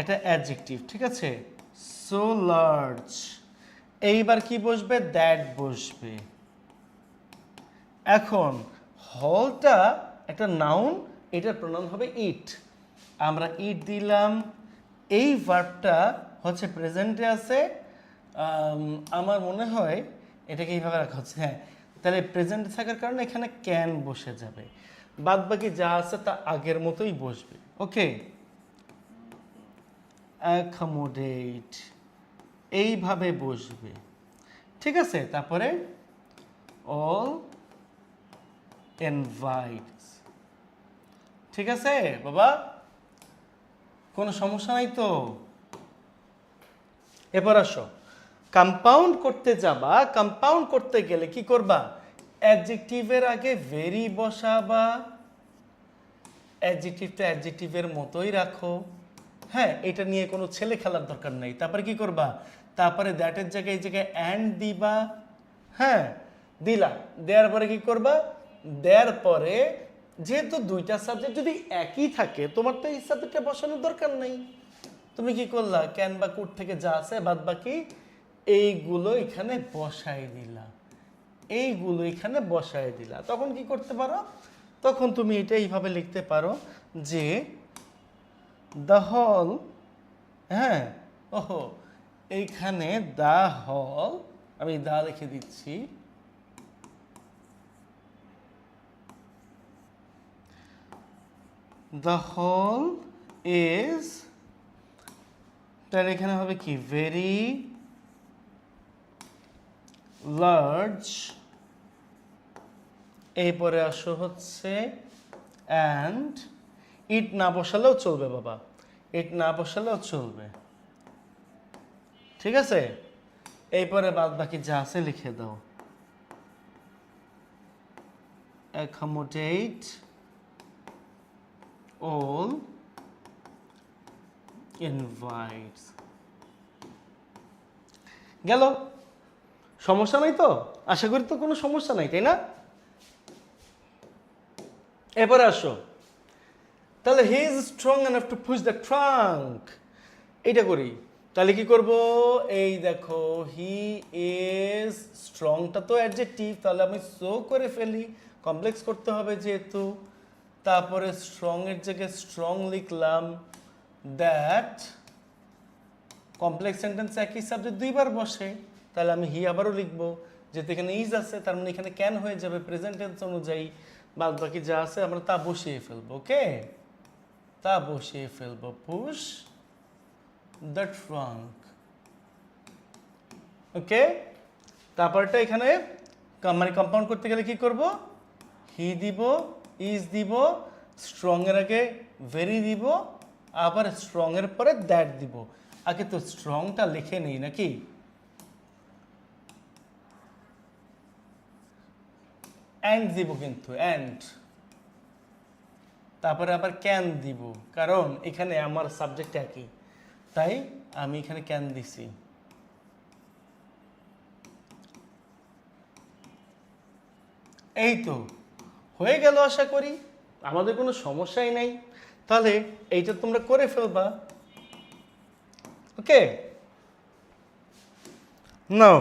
একটা অ্যাডজেক্টিভ, ঠিক আছে? So large. এইবার কি বসবে? দ্যাট বসবে। এখন হলটা একটা নাউন, এটার প্রোনাউন হবে ইট, আমরা ইট দিলাম। এই ভার্বটা হচ্ছে প্রেজেন্টে আছে, আমার মনে হয় এটাকে এইভাবে রাখা হচ্ছে, হ্যাঁ। তাহলে প্রেজেন্টে থাকার কারণে এখানে ক্যান বসে যাবে। বাদ বাকি যা আছে তা আগের মতোই বসবে। ওকে, অ্যাকোমোডেট এইভাবে বসবে, ঠিক আছে। তারপরে অল ইনভাইটস, ঠিক আছে বাবা, কোনো সমস্যা নাই তো? এবার আসো, কম্পাউন্ড করতে যাবা, কম্পাউন্ড করতে গেলে কি করবা? অ্যাডজেক্টিভের আগে ভেরি বসাবা, অ্যাডজেক্টিভটা অ্যাডজেক্টিভের মতোই রাখো। হ্যাঁ, এটা নিয়ে কোনো ছেলে খেলার দরকার নেই। তারপরে কি করবা? তারপরে দ্যাটের জায়গায় এই জায়গায় অ্যান্ড দিবা। হ্যাঁ, দিলা, দেওয়ার পরে কি করবা? দেওয়ার পরে যেহেতু দুইটা সাবজেক্ট যদি একই থাকে, তোমার তো এই সাবজেক্টটা বসানোর দরকার নেই। তুমি কি করলা? ক্যান বা কুড থেকে যা আছে বাদ বাকি এইগুলো এখানে বসাই দিলা, এইগুলো এখানে বসাই দিলা। তখন কি করতে পারো? তখন তুমি এটা এইভাবে লিখতে পারো যে দ্য হল, হ্যাঁ, ওহো, এইখানে দ্য হল, আমি দা লিখে দিচ্ছি, দ্য হল ইজ, তার এখানে হবে কি? ভেরি লার্জ, এরপরে আসো হচ্ছে অ্যান্ড, ইট না বসালেও চলবে বাবা, ইট না বসালেও চলবে, ঠিক আছে। এরপরে বাদ বাকি যা আছে লিখে দাও। অ্যাকোমোডেট all invites, গেল। সমস্যা নাই তো? আশা করি তো কোনো সমস্যা নাই, তাই না? এরপরে আসো, তাহলে he is strong enough to push the trunk, এইটা করি। তাহলে কি করব? এই দেখো, হি ইজ স্ট্রংটা তো অ্যাডজেক্টিভ, তাহলে আমি সো করে ফেলি, কমপ্লেক্স করতে হবে যেহেতু। তারপরে স্ট্রং এর জায়গায় স্ট্রং লিখলাম, দ্যাট, কমপ্লেক্স সেন্টেন্স একই সাবজেক্ট দুইবার বসে, তাহলে আমি হি আবারও লিখবো, যেহেতু এখানে ইজ আছে তার মানে এখানে ক্যান হয়ে যাবে প্রেজেন্ট টেন্স অনুযায়ী। বাদ বাকি যা আছে আমরা তা বসিয়ে ফেলবো। ওকে, তা বসিয়ে ফেলবো, পুশ দ্য ট্রাঙ্ক। ওকে, তারপরটা এখানে মানে কম্পাউন্ড করতে গেলে কি করব? হি দিব, ইজ দিব, স্ট্রং এর আগে ভেরি দিব, আবার স্ট্রং এর পরে দ্যাট দিব। আগে তো স্ট্রংটা লিখে নেই নাকি? অ্যান্ড দিব কিন্তু, অ্যান্ড, তারপরে আবার ক্যান দিব, কারণ এখানে আমার সাবজেক্ট একই, তাই আমি এখানে ক্যান দিছি। এই তো হয়ে গেল, আশা করি আমাদের কোনো সমস্যাই নাই। তাহলে এইটা তোমরা করে ফেলবা। ওকে, নাও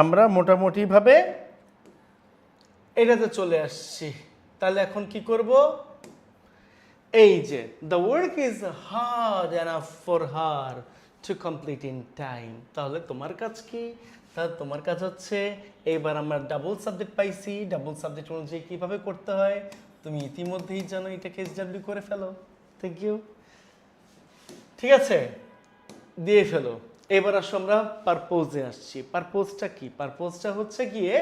আমরা মোটামুটিভাবে এটাতে চলে আসছি। তাহলে এখন কি করব? এই যে the work is hard enough for her to complete in time, তাহলে তোমার কাজ কি? তাহলে তোমার কাজ হচ্ছে, এইবার আমরা ডাবল সাবজেক্ট পাইছি, ডাবল সাবজেক্ট অনুযায়ী কীভাবে করতে হয় তুমি ইতিমধ্যেই জানো, এটাকে এসডব্লিউ করে ফেলো। থ্যাংক ইউ, ঠিক আছে, দিয়ে ফেলো। এবার আসো আমরা পারপোজে আসছি। পারপোজটা কি? পারপোজটা হচ্ছে গিয়ে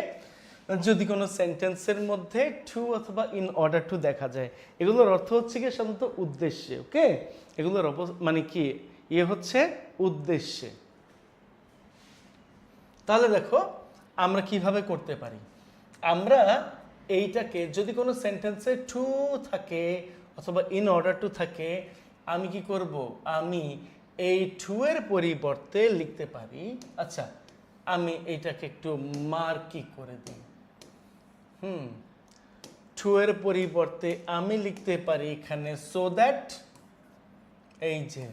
যদি কোনো সেন্টেন্সের মধ্যে টু অথবা ইন অর্ডার টু দেখা যায়, এগুলোর অর্থ হচ্ছে কি সাধারণত উদ্দেশ্যে। ওকে, এগুলোর মানে কি ইয়ে হচ্ছে উদ্দেশ্যে। তাহলে দেখো আমরা কিভাবে করতে পারি। আমরা এইটাকে যদি কোনো সেন্টেন্সে টু থাকে অথবা ইন অর্ডার টু থাকে, আমি কি করব? আমি এই টু এর পরিবর্তে লিখতে পারি, আচ্ছা আমি এইটাকে একটু মার্কি করে দিই। টু এর পরিবর্তে আমি লিখতে পারি এখানে সো দ্যাট, এই যে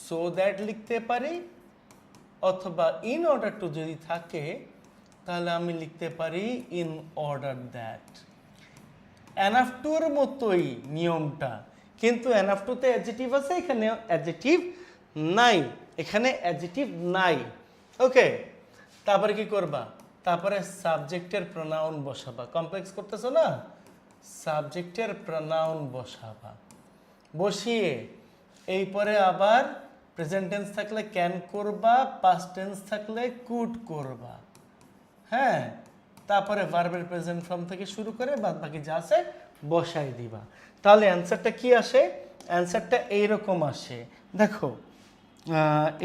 সো দ্যাট লিখতে পারি, অথবা ইন অর্ডার টু যদি থাকে তাহলে আমি লিখতে পারি in order that. Enough to এর মতোই নিয়মটা, কিন্তু এনাফ টুতে অ্যাডজেক্টিভ আছে, এখানে অ্যাডজেক্টিভ নাই, এখানে অ্যাডজেক্টিভ নাই। ওকে, তারপরে কি করবা? তারপরে সাবজেক্টের প্রোনাউন বসাবা। কমপ্লেক্স করতেছো না, সাবজেক্টের প্রনাউন বসাবা, বসিয়ে এই পরে আবার প্রেজেন্ট টেন্স থাকলে ক্যান করবা, পাস্ট টেন্স থাকলে কুড করবা। হ্যাঁ, তারপরে ভার্বের প্রেজেন্ট ফর্ম থেকে শুরু করে বাদ বাকি যা আছে বসাই দিবা। তাহলে অ্যান্সারটা কি আসে? অ্যান্সারটা এইরকম আসে, দেখো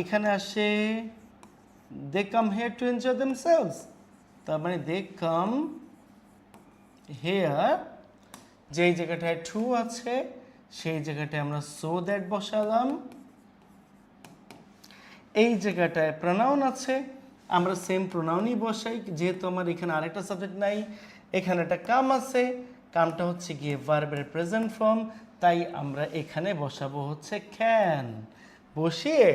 এখানে আসে they come here to enjoy themselves, তার মানে দে কাম হেয়ার, যেই জায়গাটায় টু আছে সেই জায়গাটায় আমরা সো দ্যাট বসালাম। এই জায়গাটায় প্রোনাউন আছে, আমরা সেম প্রোনাউনই বসাই, যেহেতু আমার এখানে আরেকটা সাবজেক্ট নাই, এখানে একটা কাম আছে, কামটা হচ্ছে গিয়ে ভার্বের প্রেজেন্ট ফর্ম, তাই আমরা এখানে বসাবো হচ্ছে ক্যান, বসিয়ে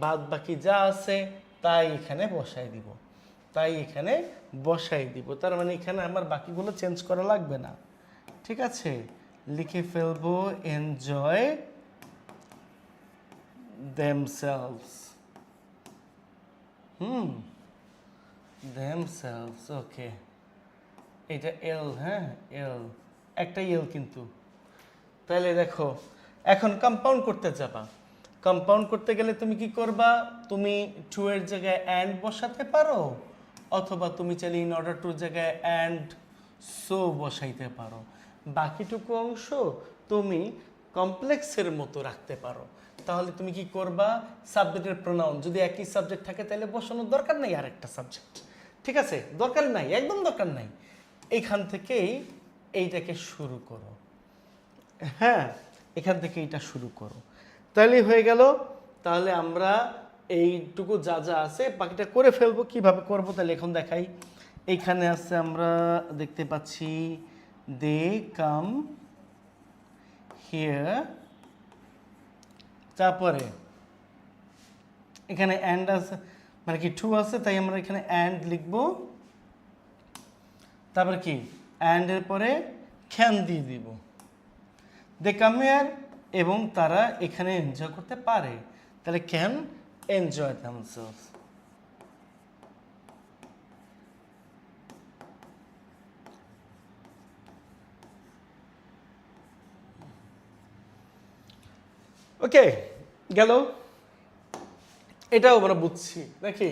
বাদ বাকি যা আছে তাই এখানে বসাই দিব, তার মানে এখানে আমার বাকিগুলো চেঞ্জ করা লাগবে না। ঠিক আছে, লিখে ফেলবো এনজয় themselves, themselves, ওকে। এটা এল, হ্যাঁ এল, একটা এল কিন্তু। তাহলে দেখো এখন কম্পাউন্ড করতে যাবা, কম্পাউন্ড করতে গেলে তুমি কি করবা? তুমি টু এর জায়গায় অ্যান্ড বসাতে পারো, অথবা তুমি চাইলে ইন অর্ডার টুর জায়গায় অ্যান্ড সো বসাইতে পারো। বাকিটুকু অংশ তুমি কমপ্লেক্সের মতো রাখতে পারো। তাহলে তুমি কি করবা? সাবজেক্টের প্রোনাউন যদি একই সাবজেক্ট থাকে তাহলে বসানোর দরকার নেই আরেকটা সাবজেক্ট। ঠিক আছে, দরকার নাই, একদম দরকার নাই। এইখান থেকেই এইটাকে শুরু করো, হ্যাঁ এখান থেকে এইটা শুরু করো, তাহলেই হয়ে গেল। তাহলে আমরা এইটুকু যা যা আছে বাকিটা করে ফেলবো। কিভাবে করবো তাহলে এখন দেখাই। এইখানে আছে, আমরা দেখতে পাচ্ছি দে কাম হিয়ার, তারপরে এখানে অ্যান্ড আছে, মানে কি টু আছে, তাই আমরা এখানে অ্যান্ড লিখবো। তারপর কি অ্যান্ড এর পরে ক্যান দিয়ে দিব। দে কাম হিয়ার, এবং তারা এখানে এনজয় করতে পারে, তাহলে ক্যান এনজয় দেমসেলভস। ওকে, গেল। এটাও আমরা বুঝছি নাকি?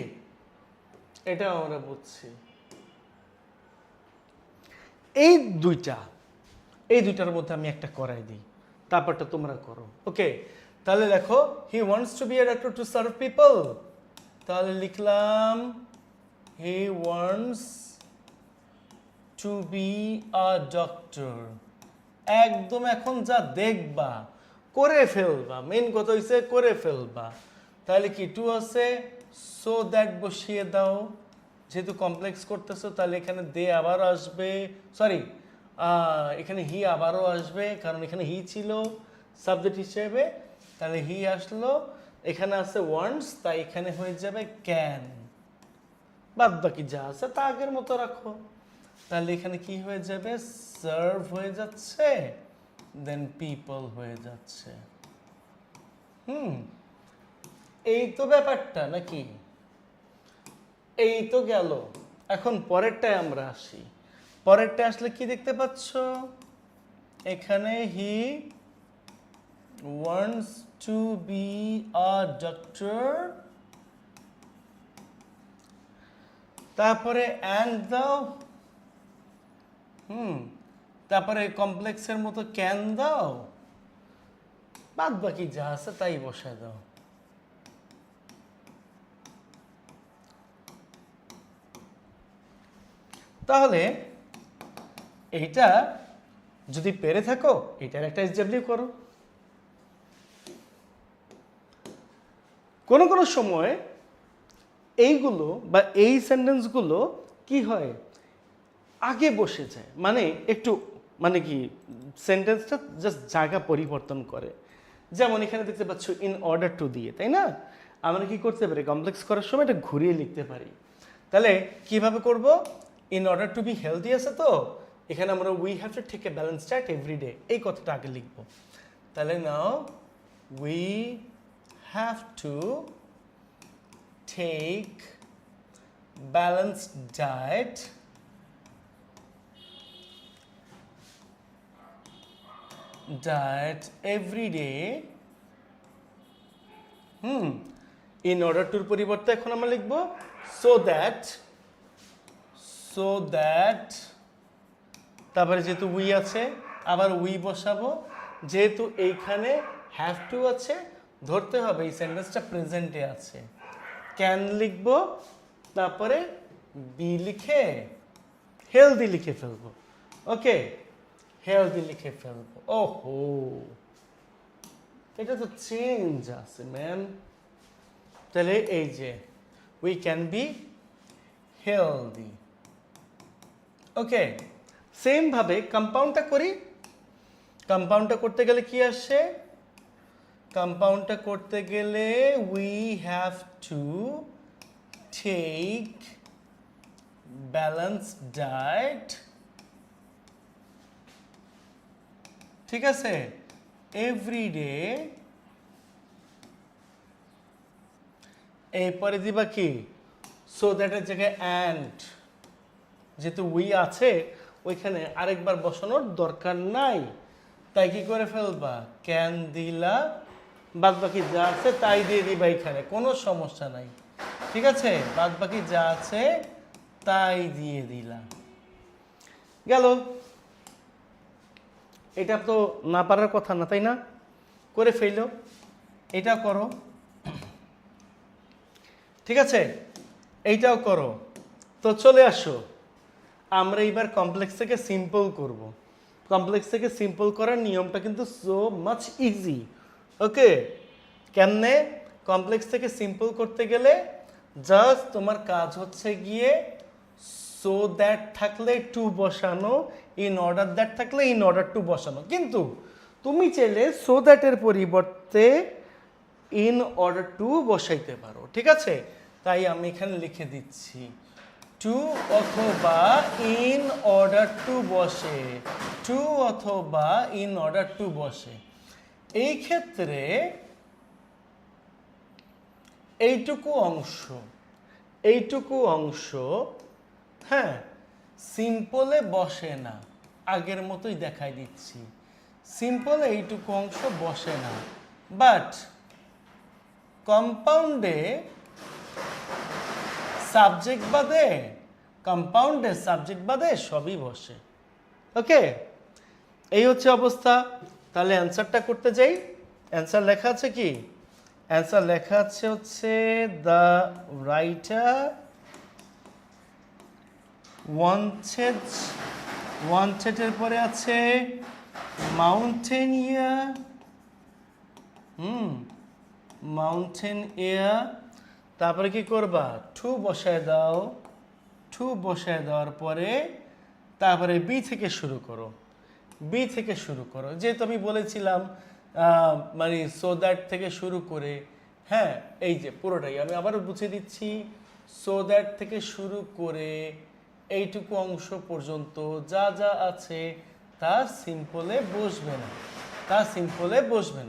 এটাও আমরা বুঝছি। এই দুইটার মধ্যে আমি একটা করাই দিই, তারপরটা তোমরা করো। ওকে, তাহলে দেখো he wants to be a doctor to serve people, তাহলে লিখলাম he wants to be a doctor. একদম এখন যা দেখবা করে ফেলবা, মেন কথা হইছে করে ফেলবা। তাহলে কি টু আছে, সো দ্যাট বসিয়ে দাও, যেহেতু কমপ্লেক্স করতেছো তাহলে এখানে দে আবার আসবে, সরি এখানে হি আবারও আসবে, কারণ এখানে হি ছিল সাবজেক্ট হিসেবে, তাহলে হি আসলো। এখানে আছে ওয়ান্টস, তাই এখানে হয়ে যাবে ক্যান, বাদ বাকি যা আছে তা আগের মতো রাখো। তাহলে এখানে কি হয়ে যাবে? সার্ভ হয়ে যাচ্ছে, দেন পিপল হয়ে যাচ্ছে। এই তো ব্যাপারটা নাকি? এই তো গেল। এখন পরেরটায় আমরা আসি। পরেরটায় আসলে কি দেখতে পাচ্ছ? এখানে he wants to be a doctor, তারপরে অ্যান্ড দাও, তারপরে কমপ্লেক্সের মতো ক্যান দাও, বাদ বাকি যা আছে তাই বসায় দাও। তাহলে এইটা যদি পেরে থাকো এটার একটা এসডব্লিউ করো। কোনো কোনো সময় এইগুলো বা এই সেন্টেন্সগুলো কি হয়, আগে বসে যায়, মানে একটু মানে কি সেন্টেন্সটা জাস্ট জায়গা পরিবর্তন করে। যেমন এখানে দেখতে পাচ্ছ ইন অর্ডার টু দিয়ে, তাই না? আমরা কি করতে পারি? কমপ্লেক্স করার সময় এটা ঘুরিয়ে লিখতে পারি। তাহলে কিভাবে করব? In order to be healthy আছে, তো এখানে আমরা we have to take a balance diet every day, এই কথাটা আগে লিখবো। তাহলে now we have to take balanced diet diet every day in order to পরিবর্তে এখন আমরা লিখব so that তারপরে যেহেতু উই আছে আবার উই বসাবো, যেহেতু এইখানে হ্যাভ টু আছে ধরতে হবে এই সেন্টেন্সটা প্রেজেন্টে আছে, ক্যান লিখবো, তারপরে বি লিখে হেলদি লিখে ফেলবো। ওকে, হেলদি লিখে ফেলবো। ওহো, এটা তো চেঞ্জ আছে ম্যান। তাহলে এই যে we can be healthy. Okay, same ভাবে কম্পাউন্ডটা করি। কম্পাউন্ডটা করতে গেলে কি আসে? কম্পাউন্ডটা করতে গেলে we have to take balanced diet, ঠিক আছে, এভরি ডে। এরপরে দিবা কি? সো দ্যাটের জায়গায় অ্যান্ড, যেহেতু উই আছে ওইখানে আরেকবার বসানোর দরকার নাই, তাই কি করে ফেলবা? ক্যান দিলা, বাদ বাকি যা আছে তাই দিয়ে দিবা, এখানে কোনো সমস্যা নাই, ঠিক আছে, বাদ বাকি যা আছে তাই দিয়ে দিলা। গেল। এটা তো না পারার কথা না, তাই না? করে ফেললো, এটা করো, ঠিক আছে, এইটাও করো। তো চলে আসো, আমরা এইবার কমপ্লেক্স থেকে সিম্পল করব। কমপ্লেক্স থেকে সিম্পল করার নিয়মটা কিন্তু সো মাচ ইজি। ওকে, কেমনে? কমপ্লেক্স থেকে সিম্পল করতে গেলে জাস্ট তোমার কাজ হচ্ছে গিয়ে সো দ্যাট থাকলে টু বসানো, ইন অর্ডার দ্যাট থাকলে ইন অর্ডার টু বসানো। কিন্তু তুমি চাইলে সো দ্যাটের পরিবর্তে ইন অর্ডার টু বসাইতে পারো, ঠিক আছে? তাই আমি এখানে লিখে দিচ্ছি টু অথবা ইন অর্ডার টু বসে, টু অথবা ইন অর্ডার টু বসে। এই ক্ষেত্রে এইটুকু অংশ হ্যাঁ সিম্পলে বসে না, আগের মতোই দেখাই দিচ্ছি, সিম্পলে এইটুকু অংশ বসে না, বাট কম্পাউন্ডে সাবজেক্ট বাদে সবই বসে। ওকে, এই হচ্ছে অবস্থা। তাহলে অ্যান্সারটা করতে যাই। অ্যান্সার লেখা আছে কি? অ্যান্সার লেখা আছে হচ্ছে দ্য রাইটার ওয়ান্টেডের পরে আছে মাউন্টেন এয়ার, তারপরে কি করবা? টু বসায় দাও, টু বসায় দেওয়ার পরে তারপরে বি থেকে শুরু করো, বি থেকে শুরু করো, যেহেতু আমি বলেছিলাম মানে সো দ্যাট থেকে শুরু করে, হ্যাঁ এই যে পুরোটাই আমি আবারও বুঝিয়ে দিচ্ছি, সো দ্যাট থেকে শুরু করে এইটুকু অংশ পর্যন্ত যা যা আছে তা সিম্পলে বসবে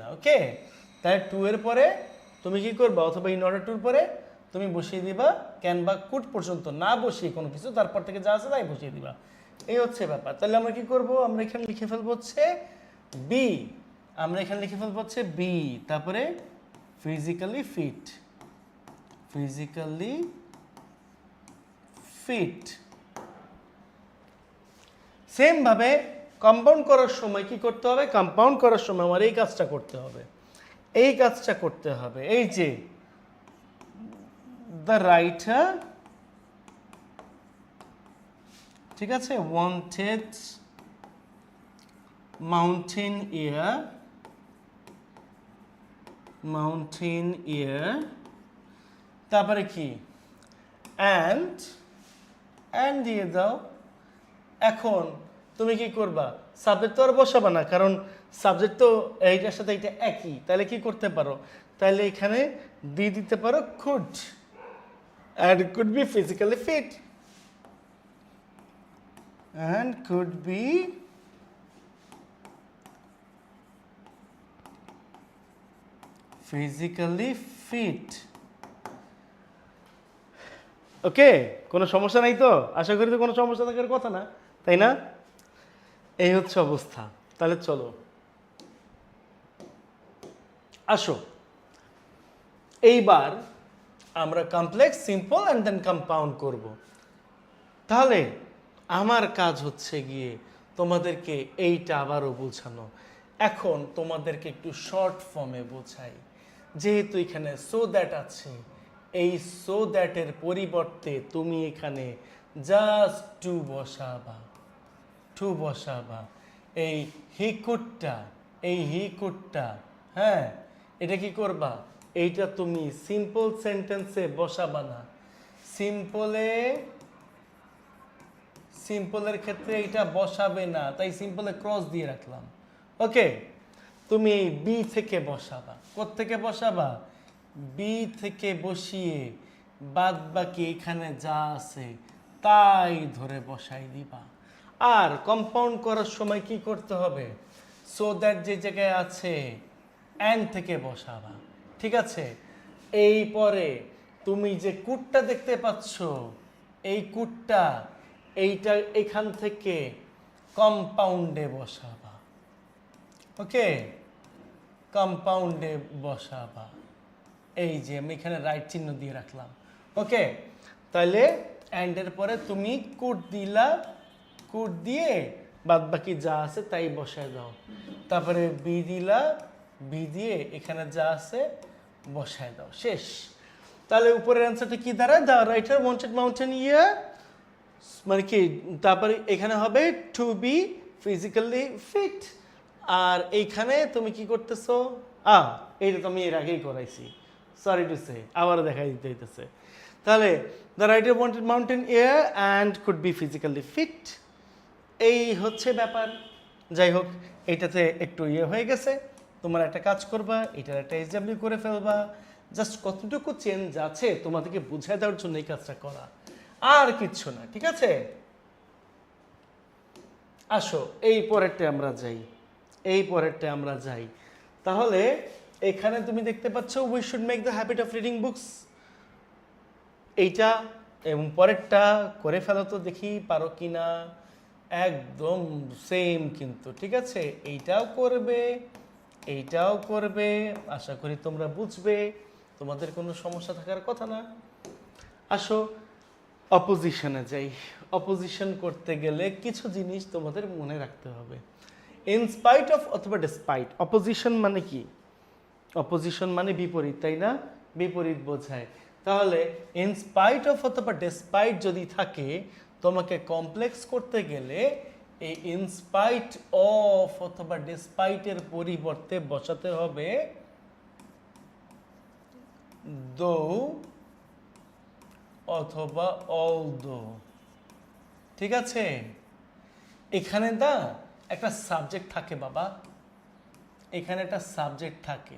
না, ওকে? তাই টু এর পরে তুমি কি করবা? অথবা ইন অর্ডার টুর পরে তুমি বসিয়ে দিবা ক্যান বা কুড পর্যন্ত, না বসিয়ে কোনো কিছু, তারপর থেকে যা আছে তাই বসিয়ে দিবা। এই হচ্ছে ব্যাপার। তাহলে আমরা কি করব? আমরা এখানে লিখে ফেলবো হচ্ছে বি, তারপরে ফিজিক্যালি ফিট। সেম ভাবে কম্পাউন্ড করার সময় কি করতে হবে? কম্পাউন্ড করার সময় আমার এই কাজটা করতে হবে, এই যে দ্য রাইটার, ঠিক আছে, ওয়ান্টেড মাউন্টেন এয়ার, তারপরে কি অ্যান্ড দিয়ে দাও। এখন তুমি কি করবা? সাবজেক্ট তো আর বসাবা না, কারণ সাবজেক্ট তো এইটার সাথে এইটা একই। তাহলে কি করতে পারো? তাহলে এখানে দিয়ে দিতে পারো could, and could be physically fit, and could be physically fit. ওকে, কোনো সমস্যা নাই তো? আশা করি তো কোনো সমস্যা থাকার কথা না, তাই না? এই হচ্ছে অবস্থা। তাহলে চলো আসো এইবার আমরা complex, simple and then compound করব। তাহলে আমার কাজ হচ্ছে গিয়ে তোমাদেরকে এইটা আবারও বোঝানো। এখন তোমাদেরকে একটু শর্ট ফর্মে বোঝাই। যেহেতু এখানে সো দ্যাট আছে, এই সো দ্যাটের পরিবর্তে তুমি এখানে জাস্ট টু বসাবা, টু বসাবা। এই হিকুটটা, হ্যাঁ, এটা কি করবা? এইটা তুমি সিম্পল সেন্টেন্সে বসাবা না। সিম্পলের ক্ষেত্রে এটা বসাবে না, তাই সিম্পলে ক্রস দিয়ে রাখলাম। ওকে, তুমি এই বি থেকে বসাবা। কোত্থেকে বসাবা? বি থেকে বসিয়ে বাদ বাকি এখানে যা আছে তাই ধরে বসাই দিবা। আর কম্পাউন্ড করার সময় কি করতে হবে? সো দ্যাট যে জায়গায় আছে অ্যান্ড থেকে বসাবা, ঠিক আছে? এই পরে তুমি যে কুটটা দেখতে পাচ্ছ, এই কুটটা এইটা এখান থেকে কম্পাউন্ডে বসাবা। ওকে, কম্পাউন্ডে বসাবা। এই যে আমি এখানে রাইট চিহ্ন দিয়ে রাখলাম। ওকে, তাহলে অ্যান্ডের পরে তুমি কুট দিলা, কুট দিয়ে বাদ বাকি যা আছে তাই বসায় দাও। তারপরে বি দিলা, বি দিয়ে এখানে যা আছে বসায় দাও, শেষ। তাহলে উপরের অ্যান্সারটা কি দাঁড়ায়? দ্য রাইটার ওয়ান্টেড মাউন্টেন ইয়ার, মানে কি, তারপরে এখানে হবে টু বি ফিজিক্যালি ফিট। আর এইখানে তুমি কি করতেছো? এইটা তো আমি এর আগেই করাইছি, সরি টু সে, আবারও দেখাই দিতে হইতেছে। তাহলে the writer wanted mountain air and could be physically fit, এই হচ্ছে ব্যাপার। যাই হোক, এইটাতে একটু হয়ে গেছে। তোমার একটা কাজ করবা, এটার একটা এসডাব্লিউ করে ফেলবা। জাস্ট কতটুকু চেঞ্জ আছে তোমাদেরকে বুঝাই দেওয়ার জন্য এই কাজটা করা, আর কিচ্ছু না, ঠিক আছে? আসো এই পরেরটা আমরা যাই। তাহলে এখানে তুমি দেখতে পাচ্ছ we should make the habit of reading books, এইটা এবং পরেরটা করে ফেলো তো, দেখি পারো কিনা। একদম সেম কিন্তু, ঠিক আছে? এইটাও করবে, আশা করি তোমরা বুঝবে, তোমাদের কোনো সমস্যা থাকার কথা না। আসো অপোজিশনে যাই। অপোজিশন করতে গেলে কিছু জিনিস তোমাদের মনে রাখতে হবে। ইনস্পাইট অফ অথবা ডিসপাইট, অপোজিশন মানে কি? অপোজিশন মানে বিপরীত, তাই না? বিপরীত বোঝায়। তাহলে ইনস্পাইট অফ অথবা ডিসপাইট যদি থাকে, তোমাকে কমপ্লেক্স করতে গেলে এই ইনস্পাইট অফ অথবা ডিসপাইটের পরিবর্তে বসাতে হবে দো অথবা অলদো, ঠিক আছে? এখানে একটা সাবজেক্ট থাকে বাবা, এখানে একটা সাবজেক্ট থাকে।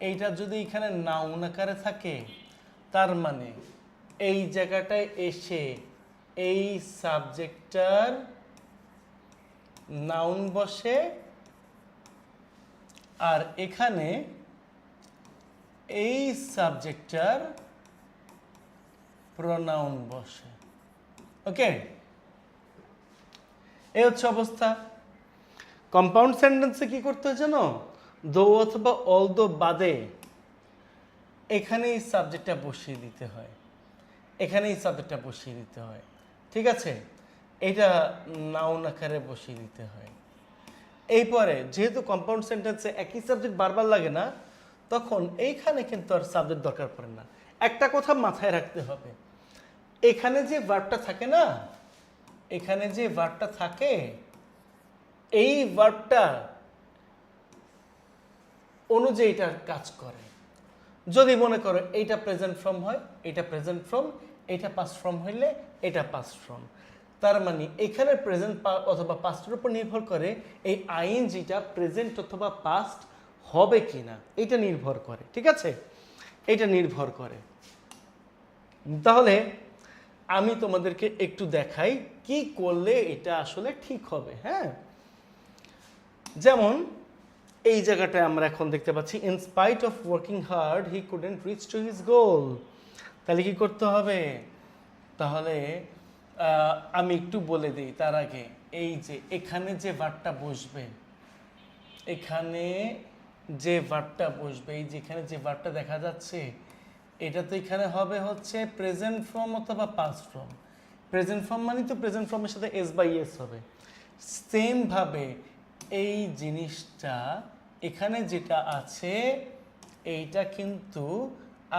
এইটা যদি এখানে নাউন আকারে থাকে, তার মানে এই জায়গাটায় এসে এই সাবজেক্টটার নাউন বসে, আর এখানে এই সাবজেক্টটার প্রোনাউন বসে। ওকে, এই হচ্ছে অবস্থা। কম্পাউন্ড সেন্টেন্সে কি করতে হয় জানো? দো অথবা অলদো বাদে এখানে এই সাবজেক্টটা বসিয়ে দিতে হয়, ঠিক আছে? এটা নাউন আকারে বসিয়ে দিতে হয়। এরপরে যেহেতু কম্পাউন্ড সেন্টেন্সে একই সাবজেক্ট বারবার লাগে না, তখন এইখানে কিন্তু আর সাবজেক্ট দরকার পড়ে না। একটা কথা মাথায় রাখতে হবে, এখানে যে ভার্বটা থাকে না, এই ভার্বটা অনুযায়ী এটার কাজ করে। যদি মনে করো এইটা প্রেজেন্ট ফর্ম হয়, এটা প্রেজেন্ট ফর্ম, এটা পাস্ট ফর্ম হইলে এটা পাস্ট ফর্ম, তার মানে এখানে প্রেজেন্ট অথবা পাস্টের উপর নির্ভর করে এই আইএনজিটা প্রেজেন্ট অথবা পাস্ট হবে কিনা, এটা নির্ভর করে, ঠিক আছে? এটা নির্ভর করে। তাহলে আমি তোমাদেরকে একটু দেখাই কি করলে এটা আসলে ঠিক হবে। হ্যাঁ, যেমন এই জায়গাটায় আমরা এখন দেখতে পাচ্ছি in spite of working hard he couldn't rich to his goal. তাহলে কি করতে হবে? তাহলে আমি একটু বলে দিই তার আগে, এই যে এখানে যে ভার্বটা বসবে, এখানে যে ভার্বটা বসবে, এই যেখানে যে ভার্বটা দেখা যাচ্ছে এটা তো এখানে হবে হচ্ছে প্রেজেন্ট ফর্ম অথবা পাস্ট ফর্ম। প্রেজেন্ট ফর্ম মানে তো প্রেজেন্ট ফর্মের সাথে এস বাই এস হবে। সেম ভাবে এই জিনিসটা এখানে যেটা আছে এইটা কিন্তু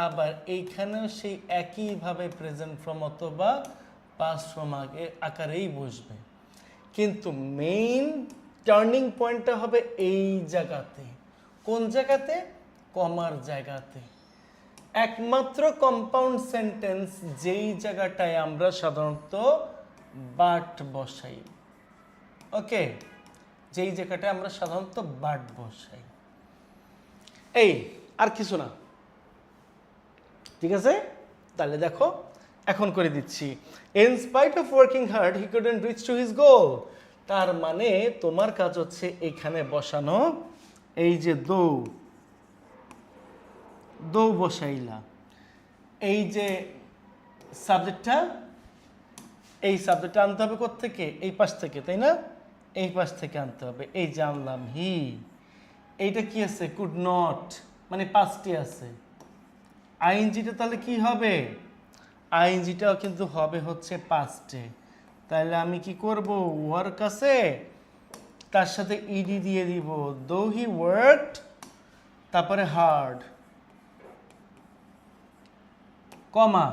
আবার এইখানেও সেই একইভাবে প্রেজেন্ট ফর্ম অথবা পাস্ট ফর্ম আকারেই বসবে, কিন্তু মেইন টার্নিং পয়েন্টটা হবে এই জায়গাতে। কোন জায়গাতে? কমার জায়গাতে। একমাত্র কম্পাউন্ড সেন্টেন্স যেই জায়গাটায় আমরা সাধারণত বাট বসাই। ওকে, যেই জায়গাটায় আমরা সাধারণত বাট বসাই। এই আর কিছু না, ঠিক আছে? তাহলে দেখো এখন করে দিচ্ছি, in spite of working hard he couldn't reach to his goal। তার মানে তোমার কাজ হচ্ছে এখানে বসানো এই যে দৌ দৌ বসাইলা, এই যে সাবজেক্টটা, এই সাবজেক্টটা আনতে হবে কোত্থেকে? এই পাশ থেকে, তাই না? এই পাশ থেকে আনতে হবে। এই যে আনলাম হি, এইটা কি আছে? কুড নট, মানে পাঁচটি আছে। আইএনজিটা তাহলে কি হবে? আইএনজিটাও কিন্তু হবে হচ্ছে পাস্টে। তাহলে আমি কি করব? ওয়ার্ক আছে, তার সাথে ইডি দিয়ে দিব, দো হি ওয়ার্কড, তারপরে হার্ড, কমা।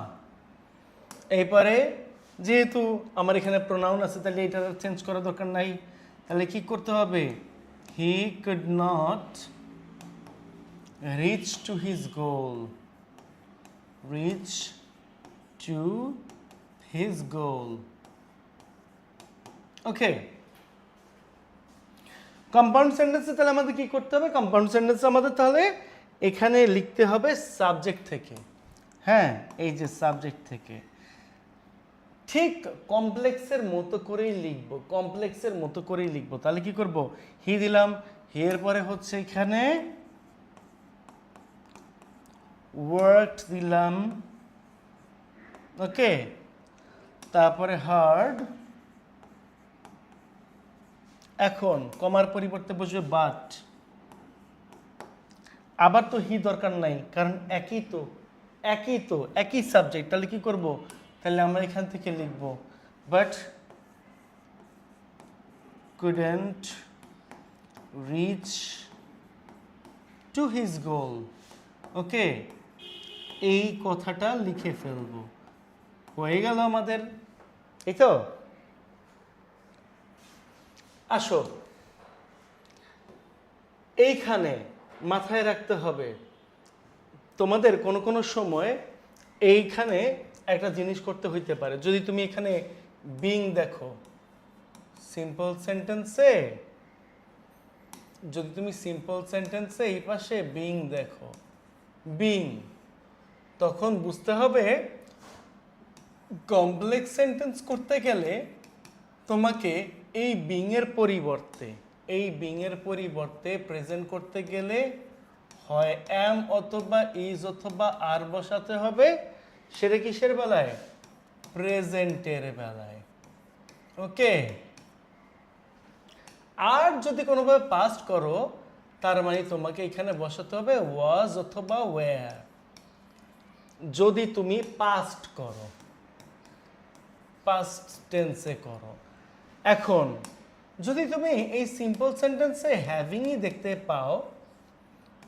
এরপরে যেহেতু আমার এখানে প্রোনাউন আছে তাহলে এটা চেঞ্জ করার দরকার নাই, তাহলে কি করতে হবে? He could not rich to his goal, rich to his goal. Okay, compound সেন্টেন্সে তাহলে আমাদের কি করতে হবে? কম্পাউন্ড সেন্টেন্সে আমাদের তাহলে এখানে লিখতে হবে সাবজেক্ট থেকে। হ্যাঁ, এই যে সাবজেক্ট থেকে ঠিক কমপ্লেক্সের মতো করেই লিখব, কমপ্লেক্সের মতো করেই লিখব। তাহলে কি করব? হি দিলাম, হি এর পরে হচ্ছে এখানে ওয়ার্কড দিলাম, ওকে, তারপরে হার্ড। এখন কমার পরিবর্তে বসবে বাট। আবার তো হি দরকার নাই, কারণ একই সাবজেক্ট। তাহলে কি করব? তাহলে আমরা এখান থেকে লিখব but couldn't reach to his goal। ওকে, এই কথাটা লিখে ফেলবো, হয়ে গেল আমাদের। এই তো, আসো এইখানে মাথায় রাখতে হবে তোমাদের কোনো কোনো সময় এইখানে একটা জিনিস করতে হইতে পারে। যদি তুমি এখানে বিং দেখো সিম্পল সেন্টেন্সে, যদি তুমি সিম্পল সেন্টেন্সে এই পাশে বিং দেখো, বিং, তখন বুঝতে হবে কমপ্লেক্স সেন্টেন্স করতে গেলে তোমাকে এই বিং এর পরিবর্তে প্রেজেন্ট করতে গেলে হয় এম অথবা ইজ অথবা আর বসাতে হবে। সেটা কিসের বেলায়? প্রেজেন্টের বেলায়। ওকে, আর যদি কোনোভাবে পাস্ট করো তার মানে তোমাকে এখানে বসাতে হবে ওয়াজ অথবা ওয়্যার। যদি তুমি পাস্ট করো, পাস্ট টেন্সে করো। এখন যদি তুমি এই সিম্পল সেন্টেন্সে হ্যাভিংই দেখতে পাও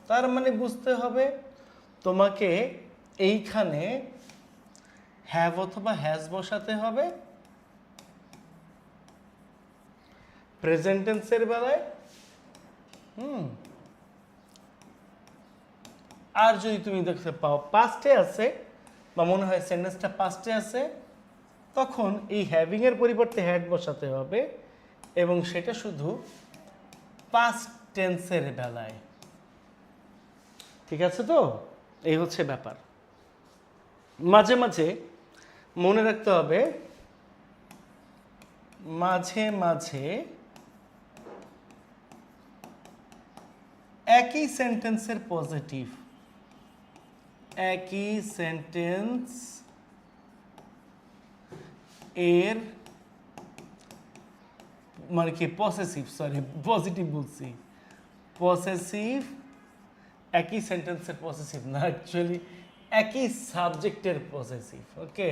তার মানে বুঝতে হবে তোমাকে এইখানে হ্যাভ অথবা হ্যাজ বসাতে হবে প্রেজেন্ট টেন্সের বেলায়। আর যদি তুমি দেখতে পাও পাস্টে আছে বা মনে হয় সেন্টেন্সটা পাস্টে আছে, তখন এই হ্যাভিং এর পরিবর্তে হ্যাড বসাতে হবে, এবং সেটা শুধু পাস্ট টেন্সের বেলায়। ঠিক আছে তো? এই হচ্ছে ব্যাপার। মাঝে মাঝে মনে রাখতে হবে, মাঝে মাঝে একই সেন্টেন্সের পজিটিভ, একই সেন্টেন্স এর মানে কি পসেসিভ, সরি পজিটিভ বলছি, পসেসিভ একই সেন্টেন্সের পসেসিভ না, অ্যাকচুয়ালি একই সাবজেক্টের পসেসিভ। ওকে,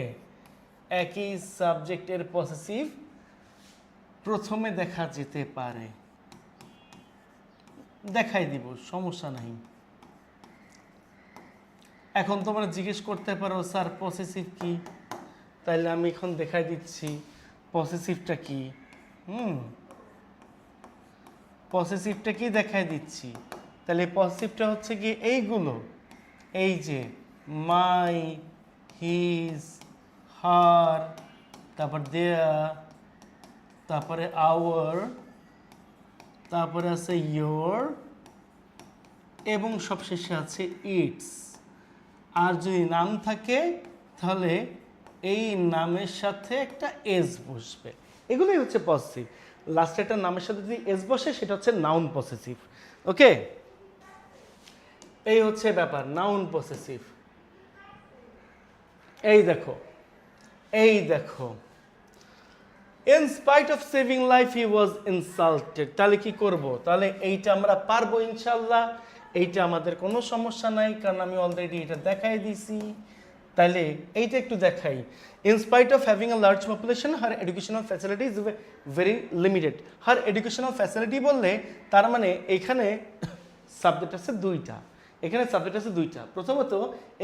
একই সাবজেক্টের পসেসিভ প্রথমে দেখা যেতে পারে, দেখাই দিব, সমস্যা নাই। এখন তোমরা জিজ্ঞেস করতে পারো স্যার পসেসিভ কি, তাইলে আমি এখন দেখাই দিচ্ছি পসেসিভটা কি। পসেসিভটা কি দেখাই দিচ্ছি। তাহলে পসেসিভটা হচ্ছে কি এইগুলো, এই যে মাই, হিজ, হার, তারপর দেয়ার, তারপরে আওয়ার, তারপরে আছে ইয়োর, এবং সবশেষে আছে ইটস। আর যদি নাম থাকে তাহলে এই নামের সাথে একটা এস বসবে, এগুলোই হচ্ছে পসেসিভ। লাস্টে একটা নামের সাথে যদি এস বসে সেটা হচ্ছে নাউন পসেসিভ। ওকে, এই হচ্ছে ব্যাপার নাউন পসেসিভ। এই দেখো, এই দেখো, in spite of saving life he was insulted। তাহলে কি করব? তাহলে এইটা আমরা পারবো ইনশাল্লাহ, এইটা আমাদের কোনো সমস্যা নাই, কারণ আমি অলরেডি এটা দেখাই দিছি। তাহলে এইটা একটু দেখাই। In spite of having a large population, her educational facilities were very limited। her educational facility বললে তার মানে এখানে সাবজেক্ট আছে দুইটা, এখানে সাবজেক্ট আছে দুইটা। প্রথমত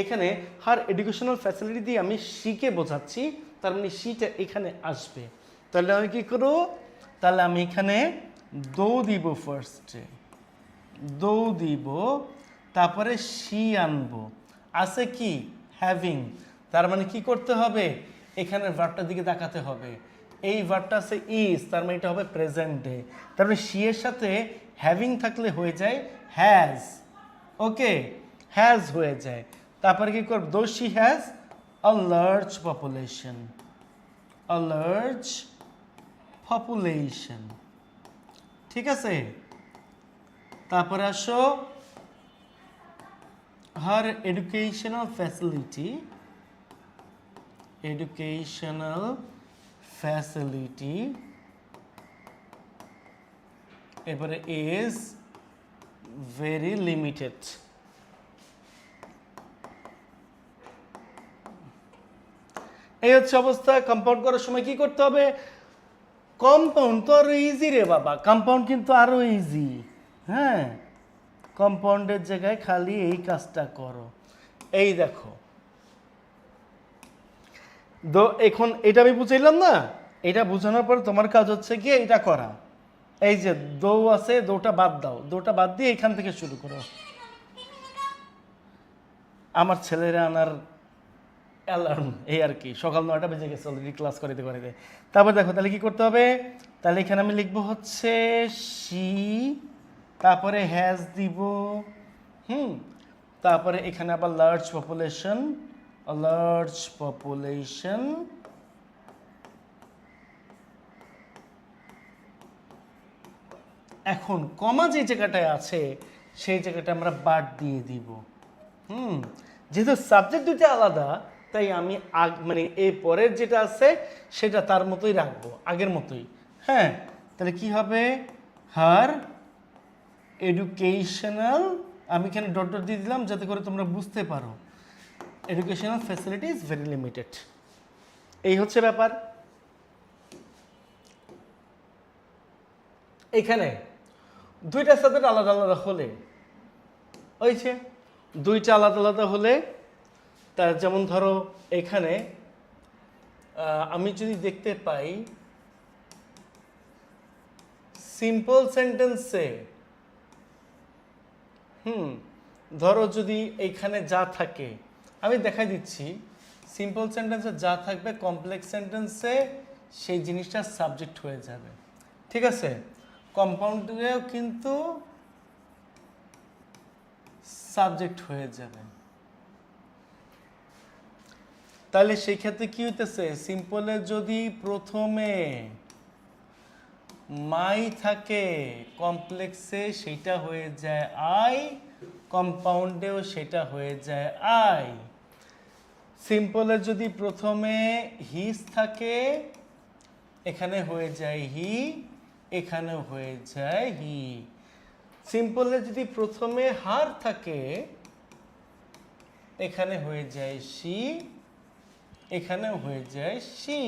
এখানে হার এডুকেশনাল ফ্যাসিলিটি দিয়ে আমি শিকে বোঝাচ্ছি, তার মানে শিটা এখানে আসবে। তাহলে আমি কি করব? তাহলে আমি এখানে দো দিব, ফার্স্টে দো দিব, তারপরে শি আনবো, আছে কি হ্যাভিং। তার মানে কি করতে হবে? এখানে ভার্বটার দিকে তাকাতে হবে। এই ভার্বটা আছে ইজ, তার মানে এটা হবে প্রেজেন্ট ডে। তার মানে শি এর সাথে হ্যাভিং থাকলে হয়ে যায় হ্যাজ। ওকে, হ্যাজ হয়ে যায়। তারপরে কি করব? Though she has a large population, a large population. ঠিক আছে, তারপরে আসো হার এডুকেশনাল ফ্যাসিলিটি, এডুকেশনাল ফ্যাসিলিটি, এবারে ইজ ভেরি লিমিটেড। এই হচ্ছে অবস্থা। কম্পাউন্ড করার সময় কি করতে হবে? কম্পাউন্ড তো আরো ইজি রে বাবা, কম্পাউন্ড কিন্তু আরো ইজি। হ্যাঁ, কম্পাউন্ডের জায়গায় খালি এই কাজটা করো। এই দেখো, এখন এটা আমি বুঝাইলাম না, এটা বোঝানোর পর তোমার কাজ হচ্ছে কি এটা করা। এই যে দো আছে, দোটা বাদ দাও, দোটা বাদ দিয়ে এখান থেকে শুরু করো। আমার ছেলেরা আনার অ্যালার্ম, এই আর কি, সকাল 9টা বেজে গেছে অলরেডি, ক্লাস করাইতে করাইতে। তারপর দেখো, তাহলে কি করতে হবে? তাহলে এখানে আমি লিখবো হচ্ছে শি, তারপরে হ্যাজ দিব, তারপরে এখানে আবার লার্জ পপুলেশন, লার্জ পপুলেশন, এখন কমা যে জায়গাটায় আছে সেই জায়গাটা আমরা বাদ দিয়ে দিব। যেহেতু সাবজেক্ট দুইটা আলাদা, তাই আমি মানে এই পরের যেটা আছে সেটা তার মতোই রাখবো, আগের মতোই। হ্যাঁ, তাহলে কি হবে? হার এডুকেশনাল, আমি এখানে ডট ডট দিয়ে দিলাম যাতে করে তোমরা বুঝতে পারো, educational facility is very limited. এই হচ্ছে ব্যাপার। এখানে দুইটা সাবজেক্ট আলাদা আলাদা হলে, ওই যে দুইটা আলাদা আলাদা হলে, তার যেমন ধরো এখানে আমি যদি দেখতে পাই সিম্পল সেন্টেন্সে, ধরো যদি এইখানে যা থাকে, আমি দেখাই দিচ্ছি, সিম্পল সেন্টেন্সে যা থাকবে কমপ্লেক্স সেন্টেন্সে সেই জিনিসটা সাবজেক্ট হয়ে যাবে। ঠিক আছে, কম্পাউন্ডেও কিন্তু সাবজেক্ট হয়ে যাবে। তাহলে সেই ক্ষেত্রে কি হইতেছে? সিম্পলে যদি প্রথমে মাই থাকে, কমপ্লেক্সে সেটা হয়ে যায় আই, কম্পাউন্ডেও সেটা হয়ে যায় আই। সিম্পলে যদি প্রথমে হিজ থাকে, এখানে হয়ে যায় হি, এখানেও হয়ে যায় হি। সিম্পলে যদি প্রথমে হার থাকে এখানে হয়ে যায় সি, এখানেও হয়ে যায় সি।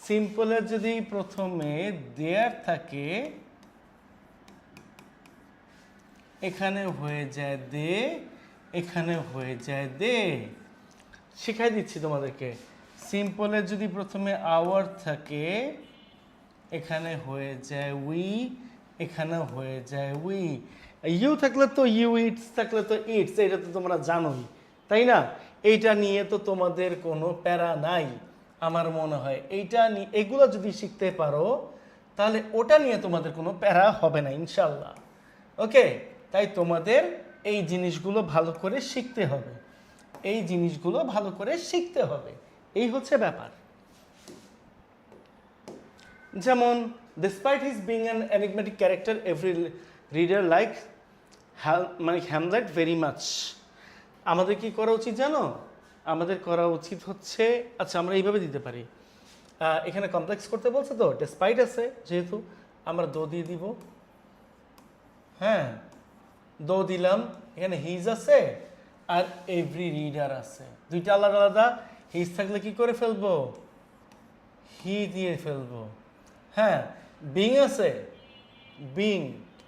সিম্পলের যদি প্রথমে দেয়ার থাকে এখানে হয়ে যায় দে, এখানে হয়ে যায় দে। শিখাই দিচ্ছি তোমাদেরকে। সিম্পলের যদি প্রথমে আওয়ার থাকে এখানে হয়ে যায় উই, এখানেও হয়ে যায় উই। ইউ থাকলে তো ইউ, ইটস থাকলে তো ইটস, এটা তো তোমরা জানোই, তাই না? এইটা নিয়ে তো তোমাদের কোনো প্যারা নাই আমার মনে হয়। এইটা নিয়ে এগুলো যদি শিখতে পারো তাহলে ওটা নিয়ে তোমাদের কোনো প্যারা হবে না ইনশাল্লাহ। ওকে, তাই তোমাদের এই জিনিসগুলো ভালো করে শিখতে হবে, এই জিনিসগুলো ভালো করে শিখতে হবে, এই হচ্ছে ব্যাপার। যেমন despite his being an enigmatic character every reader like মানে হ্যামলেট ভেরি মাচ। আমাদের কি করা উচিত জানো? আমাদের করা উচিত হচ্ছে, আচ্ছা আমরা এইভাবে দিতে পারি, এখানে কমপ্লেক্স করতে বলছে তো, ডেসপাইট আছে যেহেতু আমরা দো দিয়ে দিব। হ্যাঁ, দো দিলাম, এখানে হিজ আছে আর এভরি রিডার আছে, দুইটা আলাদা আলাদা। হিজ থাকলে কি করে ফেলবো? হি দিয়ে ফেলবো। হ্যাঁ, বিং আছে, বিং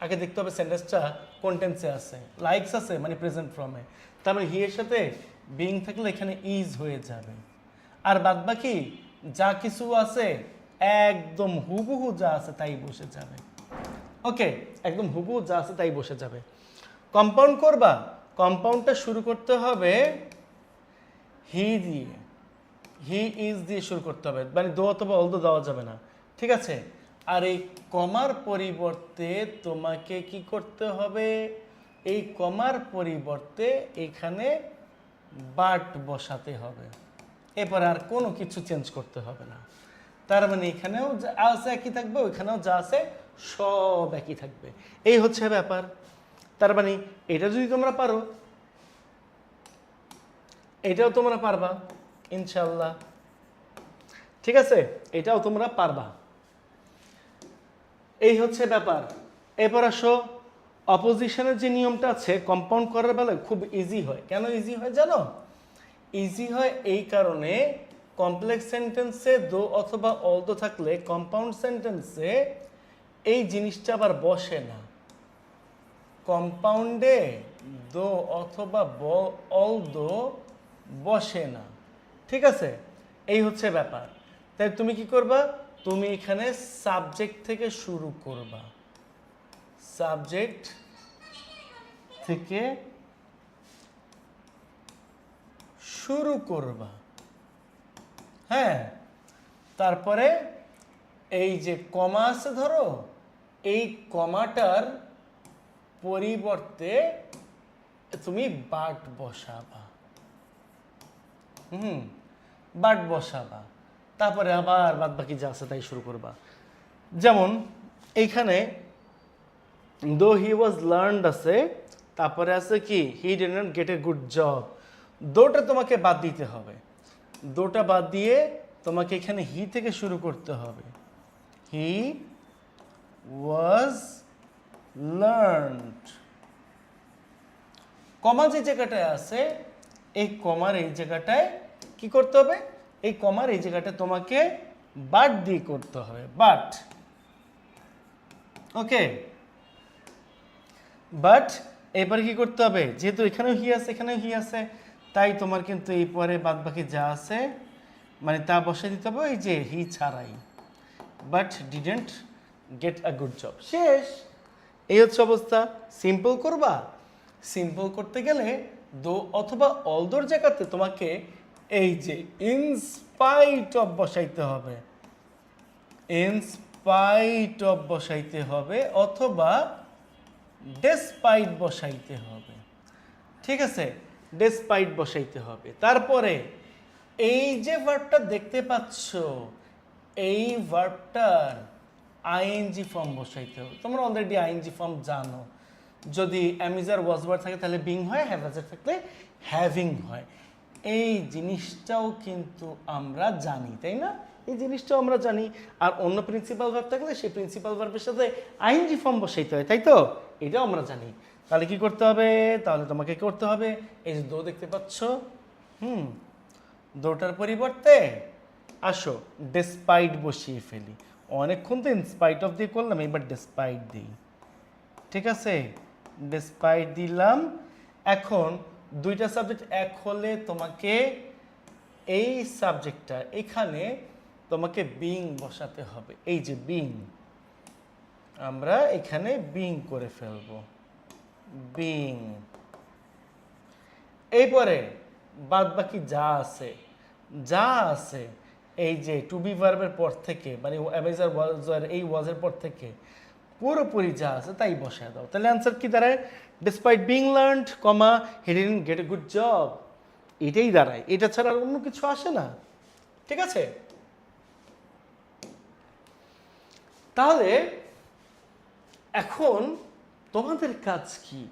আগে দেখতে হবে সেন্টেন্সটা কোন টেন্সে আছে। লাইকস আছে মানে প্রেজেন্ট ফর্মে, তারপরে হি এর সাথে বিং থাকলে এখানে ইজ হয়ে যাবে। আর বাদ বাকি যা কিছু আছে একদম হুবহু যা আছে তাই বসে যাবে। ওকে, একদম হুবহু যা আছে তাই বসে যাবে। কম্পাউন্ড করবা, কম্পাউন্ডটা শুরু করতে হবে হি দিয়ে, হি ইজ দিয়ে শুরু করতে হবে, মানে দো অথবা অল দো দেওয়া যাবে না, ঠিক আছে? আর এই কমার পরিবর্তে তোমাকে কি করতে হবে? এই কমার পরিবর্তে এখানে বাট বসাতে হবে, এরপর আর কোনো কিছু চেঞ্জ করতে হবে না। তার মানে এখানেও যা আছে একই থাকবে, ওইখানেও যা আছে সব একই থাকবে, এই হচ্ছে ব্যাপার। তার মানে এটা যদি তোমরা পারো এটাও তোমরা পারবা ইনশাল্লাহ, ঠিক আছে? এটাও তোমরা পারবা, এই হচ্ছে ব্যাপার। এরপর আসো, অপোজিশনের যে নিয়মটা আছে কম্পাউন্ড করার বেলায় খুব ইজি হয়। কেন ইজি হয় জানো? ইজি হয় এই কারণে, কমপ্লেক্স সেন্টেন্সে দো অথবা অল দো থাকলে কম্পাউন্ড সেন্টেন্সে এই জিনিসটা আবার বসে না। কম্পাউন্ডে দো অথবা অল দো বসে না, ঠিক আছে? এই হচ্ছে ব্যাপার। তাই তুমি কি করবা? তুমি এখানে সাবজেক্ট থেকে শুরু করবা, সাবজেক্ট থেকে শুরু করবা। হ্যাঁ, তারপরে এই যে কমা আছে ধরো, এই কমাটার পরিবর্তে তুমি বাট বসাবা। বাট বসাবা, তারপরে আবার বাদ বাকি যা আছে তাই শুরু করবা। যেমন এইখানে দো হি ওয়াজ লার্নড আছে, তারপরে আছে কি he did not get a good job. দোটা তোমাকে বাদ দিতে হবে, দোটা বাদ দিয়ে তোমাকে এখানে হি থেকে শুরু করতে হবে। হি ওয়াজ লার্নড। কমা যে জায়গাটায় আছে, এই কমার এই জায়গাটায় কি করতে হবে? এই কমার এই জায়গাটা তোমাকে বাট দিয়ে করতে হবে, বাট। ওকে, বাট এবার কি করতে হবে? যেহেতু এখানেও হি আছে এখানেও হি আছে, তাই তোমার কিন্তু এই পরে বাদ বাকি যা আছে মানে তা বসাই দিতে হবে, ওই যে হি ছাড়াই। But didn't get a good job, শেষ। এই হচ্ছে অবস্থা। সিম্পল করবা, সিম্পল করতে গেলে দো অথবা অল দোর জায়গাতে তোমাকে এই যে ইনস্পাইট অফ বসাইতে হবে, ইনস্পাইট অফ বসাইতে হবে অথবা ডেসপাইট বসাইতে হবে, ঠিক আছে? ডেসপাইট বসাইতে হবে। তারপরে এই যে ভার্বটা দেখতে পাচ্ছ, এই ভার্বটার আইএনজি ফর্ম বসাইতে হবে। তোমরা অলরেডি আইএনজি ফর্ম জানো, যদি অ্যামিজার ওয়াজবার থাকে তাহলে বিং হয়, হ্যাভাজার থাকলে হ্যাভিং হয়। এই জিনিসটাও কিন্তু আমরা জানি, তাই না? এই জিনিসটাও আমরা জানি। আর অন্য প্রিন্সিপাল ভার্ব থাকলে সেই প্রিন্সিপাল ভার্বের সাথে আইএনজি ফর্ম বসাইতে হয়, তাই তো? এটাও আমরা জানি। তাহলে কি করতে হবে? তাহলে তোমাকে করতে হবে এই যে দো দেখতে পাচ্ছ, দোটার পরিবর্তে আসো ডেসপাইট বসিয়ে ফেলি। অনেকক্ষণ তো ইনস্পাইট অফ দিয়ে করলাম, এবার ডেসপাইট দিই। ঠিক আছে, ডেসপাইট দিলাম। এখন দুইটা সাবজেক্ট এক হলে তোমাকে এই সাবজেক্টটা এখানে তোমাকে বিং বসাতে হবে। এই যে বিং, আমরা এখানে বিং করে ফেলবো, বিং। এরপরে বাদ বাকি যা আছে এই যে টু বি ভার্বের পর থেকে, মানে অ্যামেজার ওয়াজ, এই ওয়াজের পর থেকে পুরোপুরি যা আছে তাই বসায় দাও। তাহলে অ্যান্সার কি দাঁড়ায়? Despite being learned, comma he didn't gate a good job. এটাই দাঁড়ায়, এটা ছাড়া আর অন্য কিছু আসে না। ঠিক আছে, তাহলে এখন তোমাদের কাজ কি?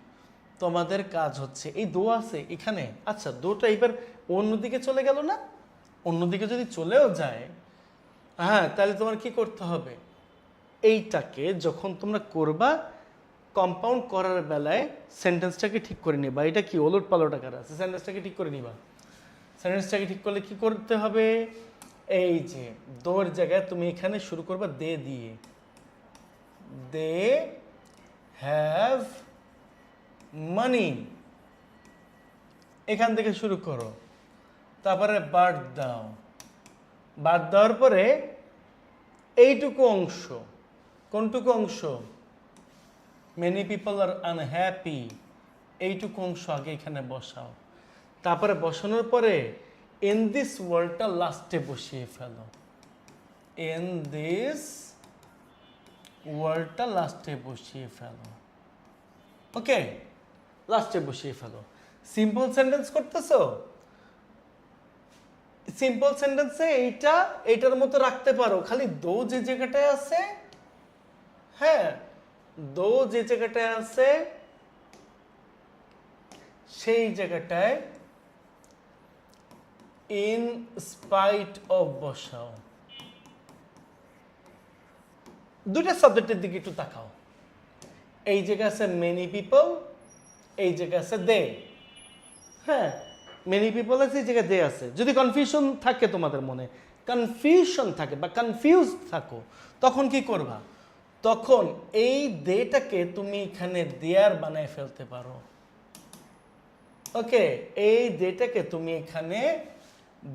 তোমাদের কাজ হচ্ছে এই দো আছে এখানে, আচ্ছা দোটা এবার অন্যদিকে চলে গেল না? অন্যদিকে যদি চলেও যায়, হ্যাঁ, তাহলে তোমার কি করতে হবে? এইটাকে যখন তোমরা করবা, কম্পাউন্ড করার বেলায় সেন্টেন্সটাকে ঠিক করে নিবা। এটা কি ওলট পালট আকার আছে, সেন্টেন্সটাকে ঠিক করে নিবা। সেন্টেন্সটাকে ঠিক করলে কি করতে হবে? এই যে দোর জায়গায় তুমি এখানে শুরু করবা দে দিয়ে, দে হ্যাভ মানি, এখান থেকে শুরু করো। তারপরে বাদ দাও, বাদ দেওয়ার পরে এইটুকু অংশ, কোনটুকু অংশ? মেনি পিপল আর আনহ্যাপি, এইটুকু অংশ আগে এখানে বসাও। তারপরে বসানোর পরে ইন দিস ওয়ার্ডটা লাস্টে বসিয়ে ফেলো, ইন দিস ওয়ার্ডটা লাস্টে বসিয়ে ফেলো। ওকে, লাস্টে বসিয়ে ফেলো। সিম্পল সেন্টেন্স করতেছো, সিম্পল সেন্টেন্সে এইটার মতো রাখতে পারো, খালি দো যে জায়গাটায় আছে, হ্যাঁ, দো যে জায়গাটায় আছে সেই জায়গাটায় ইন স্পাইট অফ বসাও। দুইটা সাবজেক্টের দিকে একটু তাকাও। এই জায়গায় আছে মেনি পিপল, এই জায়গায় আছে দে। হ্যাঁ, মেনি পিপল আছে, এই জায়গায় দে আছে। যদি কনফিউশন থাকে তোমাদের মনে, কনফিউশন থাকে বা কনফিউজ থাকো, তখন কি করবা? তখন এই দেটাকে তুমি এখানে দেয়ার বানায় ফেলতে পারো। ওকে, এই দেটাকে তুমি এখানে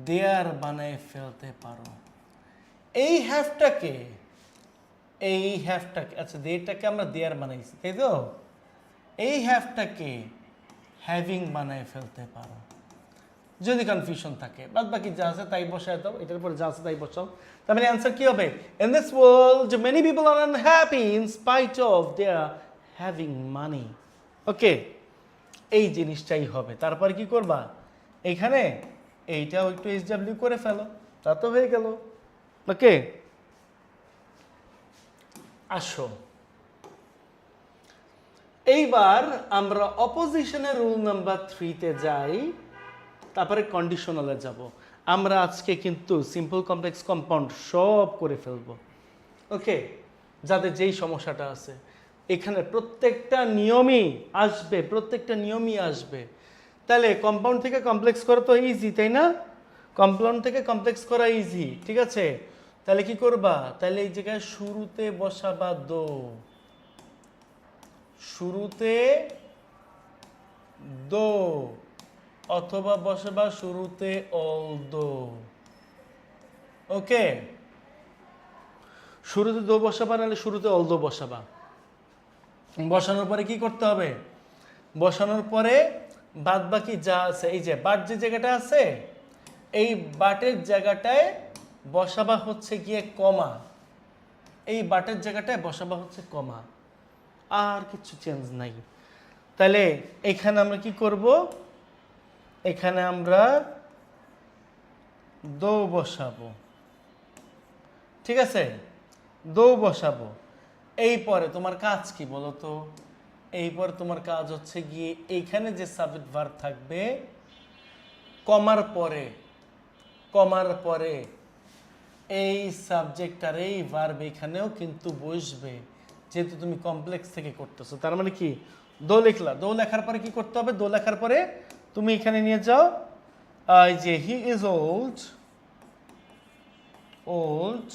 দেয়ার বানায় ফেলতে পারো। এই হ্যাভটাকে, আচ্ছা দেটাকে আমরা দেয়ার বানাইছি, তাই তো? এই হ্যাভটাকে হ্যাভিং বানায় ফেলতে পারো যদি কনফিউশন থাকে। বাদ বাকি যা আছে তাই বসায় দাও, এটার উপরে যা আছে তাই বসাও। তার মানে অ্যান্সার কি হবে? In this world many people are unhappy in spite of their having money. Okay, এই জিনিসটাই হবে। তারপর কি করবা? এইখানে এইটাও একটু SW করে ফেলো, তা তো হয়ে গেল। ওকে, আসো এইবার আমরা অপোজিশনের রুল নাম্বার 3-তে যাই, তারপরে কন্ডিশনালে যাব। আমরা আজকে কিন্তু সিম্পল কমপ্লেক্স কম্পাউন্ড সব করে ফেলবো। ওকে, যাদের যেই সমস্যাটা আছে, এখানে প্রত্যেকটা নিয়মই আসবে। তাহলে কম্পাউন্ড থেকে কমপ্লেক্স করা তো ইজি, তাই না? কম্পাউন্ড থেকে কমপ্লেক্স করা ইজি, ঠিক আছে? তাহলে কি করবা? তাহলে এই জায়গায় শুরুতে বসাবা দো, শুরুতে দো, অথবা বসাবা শুরুতে অল দো। ওকে, শুরুতে দো বসাবা, নাহলে শুরুতে অল দো বসাবা। বসানোর পরে কি করতে হবে? বসানোর পরে বাদ বাকি যা আছে, এই যে বাট যে জায়গাটা আছে, এই বাটের জায়গাটায় বসাবা হচ্ছে গিয়ে কমা, এই বাটের জায়গাটায় বসাবা হচ্ছে কমা, আর কিছু চেঞ্জ নাই। তাহলে এখানে আমরা কি করব? এখানে আমরা দো বসাবো, ঠিক আছে? দো বসাবো। এই পরে তোমার কাজ কি বলো তো? এই পরে তোমার কাজ হচ্ছে গিয়ে এইখানে যে সাবজেক্ট ভার্ব থাকবে, কমার পরে এই সাবজেক্ট আর এই ভার্ব এখানেও কিন্তু বসবে, যেহেতু তুমি কমপ্লেক্স থেকে করতেছো। তার মানে কি, দো লিখলা, দো লেখার পরে কি করতে হবে, দো লেখার পরে তুমি এখানে নিয়ে যাও এই যে হি ইজ ওল্ড, ওল্ড,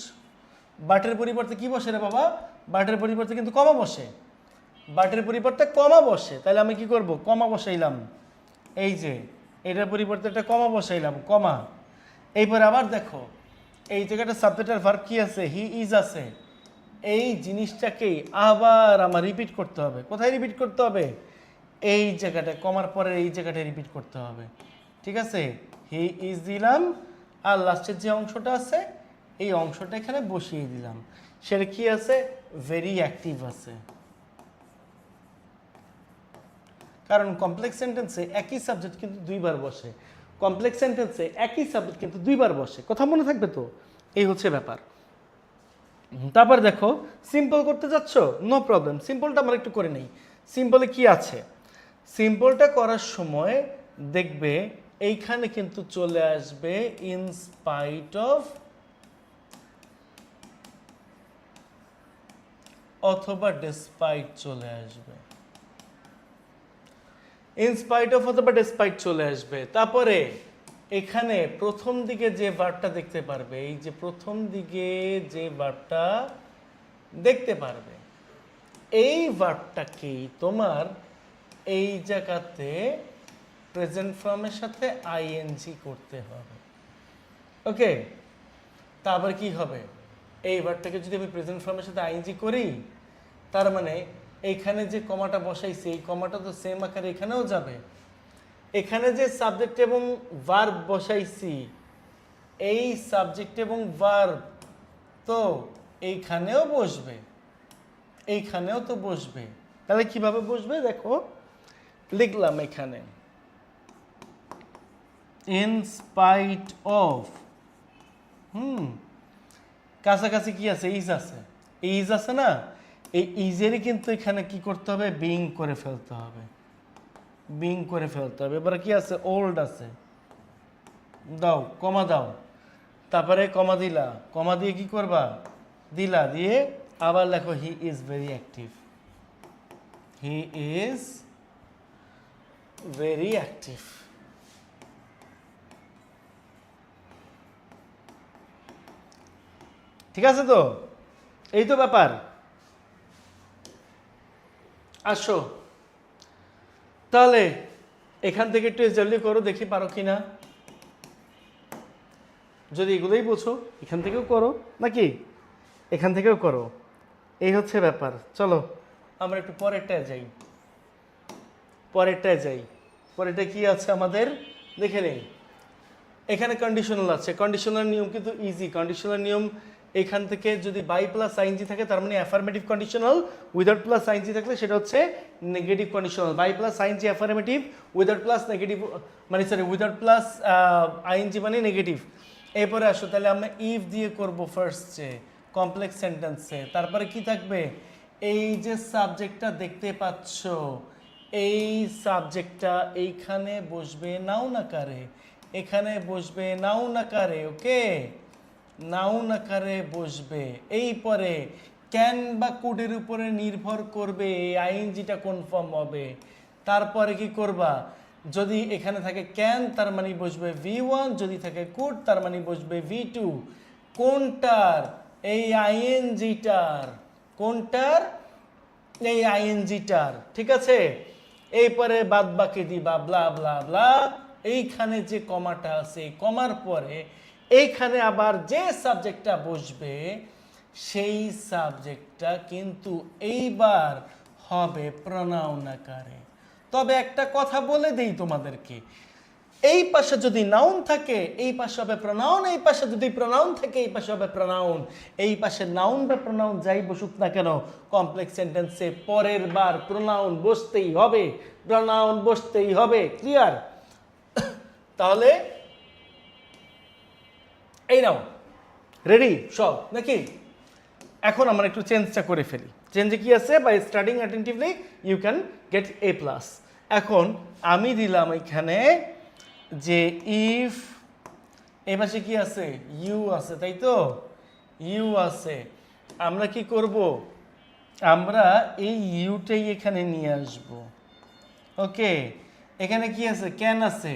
বাটের পরিবর্তে কি বসে রে বাবা, বাটের পরিবর্তে কিন্তু কমা বসে, বাটের পরিবর্তে কমা বসে, তাহলে আমি কি করব, কমা বসাইলাম, এই যে এটার পরিবর্তে একটা কমা বসাইলাম, কমা। এইবার আবার দেখো এই জায়গাটা সাবজেক্ট আর ভার্ব কি আছে, হি ইজ আছে, এই জিনিসটাকেই আবার আমার রিপিট করতে হবে। কোথায় রিপিট করতে হবে, এই জায়গাটায়, কমার পরে এই জায়গাটায় রিপিট করতে হবে, ঠিক আছে। হি ইজ দিলাম, আর লাস্টের যে অংশটা আছে এই অংশটা এখানে বসিয়ে দিলাম, সেটা কি আছে, ভেরি অ্যাক্টিভ আছে। কারণ কমপ্লেক্স সেন্টেন্সে একই সাবজেক্ট কিন্তু দুইবার বসে, কমপ্লেক্স সেন্টেন্সে একই সাবজেক্ট কিন্তু দুইবার বসে, কথা মনে থাকবে তো, এই হচ্ছে ব্যাপার। তারপর দেখো সিম্পল করতে যাচ্ছ, নো প্রবলেম, সিম্পলটা আমরা একটু করে নেই। সিম্পলে কি আছে, সিম্পলটা করার সময় দেখবে এইখানে কিন্তু চলে আসবে ইন স্পাইট অফ অথবা ডিসপাইট চলে আসবে, ইনস্পাইট অফ অথবা ডিসপাইট চলে আসবে। তারপরে এখানে প্রথম দিকে যে ভার্বটা দেখতে পারবে, এই যে প্রথম দিকে যে ভার্বটা দেখতে পারবে, এই ভার্বটাকেই তোমার এই জায়গাতে প্রেজেন্ট ফর্মের সাথে আইএনজি করতে হবে। ওকে, তারপর কি হবে, এই ভার্বটাকে যদি আমি প্রেজেন্ট ফর্মের সাথে আইএনজি করি, তার মানে এইখানে যে কমাটা বসাইছি এই কমাটা তো সেম আকারে এখানেও যাবে, এখানে যে সাবজেক্ট এবং ভার্ব বসাইছি এই সাবজেক্ট এবং ভার্ব তো এইখানেও বসবে, এইখানেও তো বসবে। তাহলে কিভাবে বসবে দেখো, লিখলাম এখানে ইন স্পাইট অফ, কাছাকাছি কি আছে, ইজ আছে, ইজ আছে না, এই ইজেরই কিন্তু এখানে কি করতে হবে, বিং করে ফেলতে হবে, বিং করে ফেলতে হবে। এবারে কি আছে, ওল্ড আছে, দাও কমা দাও, তারপরে কমা দিলা, কমা দিয়ে কি করবা, দিলা, দিয়ে আবার লেখো he is very active, he is very active. ঠিক আছে তো, এই তো ব্যাপার। আসো তাহলে এখান থেকে একটু জলদি করো, দেখি পারো কি না, যদি এগুলোই বোঝো এখান থেকেও করো, নাকি এখান থেকেও করো, এই হচ্ছে ব্যাপার। চলো আমরা একটু পরেরটায় যাই, পরেরটায় যাই, পরেরটা কি আছে আমাদের দেখে নেই। এখানে কন্ডিশনাল আছে, কন্ডিশনাল নিয়ম কিন্তু ইজি, কন্ডিশনাল নিয়ম এখান থেকে যদি বাই প্লাস আইএনজি থাকে তার মানে affirmative conditional, without plus ING থাকলে সেটা হচ্ছে negative conditional. By plus ING affirmative, without plus negative, মানে সরি উইদাউট প্লাস আইএনজি মানে নেগেটিভ। এরপরে আসো তাহলে আমরা ইফ দিয়ে করব ফার্স্টে কমপ্লেক্স সেন্টেন্সে, তারপরে কি থাকবে, এই যে সাবজেক্টটা দেখতে পাচ্ছ এই সাবজেক্টটা এইখানে বসবে নাউন আকারে, এখানে বসবে নাউন আকারে, ওকে নাউন আকারে বসবে। এই পরে ক্যান বা কুডের উপরে নির্ভর করবে এই আইএনজিটা কনফার্ম হবে। তারপরে কি করবা, যদি এখানে থাকে ক্যান তার মানে বসবে V1, যদি থাকে কুড তার মানে বসবে V2। কোনটার, এই আইএনজিটার, কোনটার, এই আইএনজিটার, ঠিক আছে। এইপরে বাদ বাকি দিবা ব্লা ব্লা ব্লা, এইখানে যে কমাটা আছে কমার পরে এইখানে আবার যে সাবজেক্টটা বসবে সেই সাবজেক্টটা কিন্তু এইবার হবে প্রনাউন আকারে। তবে একটা কথা বলে দেই তোমাদেরকে, এই পাশে যদি নাউন থাকে এই পাশে হবে প্রনাউন, এই পাশে যদি প্রনাউন থাকে এই পাশে হবে প্রনাউন। এই পাশে নাউন বা প্রনাউন যাই বসুক না কেন কমপ্লেক্স সেন্টেন্সে পরের বার প্রনাউন বসতেই হবে, প্রনাউন বসতেই হবে। ক্লিয়ার? তাহলে এই নাও রেডি সব নাকি? এখন আমরা একটু চেঞ্জটা করে ফেলি। চেঞ্জে কি আছে, by studying attentively you can get A+। এখন আমি দিলাম এখানে যে ইফ এই পাশে কি আছে? ইউ আছে, তাই তো? ইউ আছে। আমরা কি করব? আমরা এই ইউটাই এখানে নিয়ে আসব। ওকে, এখানে কি আছে? ক্যান আছে,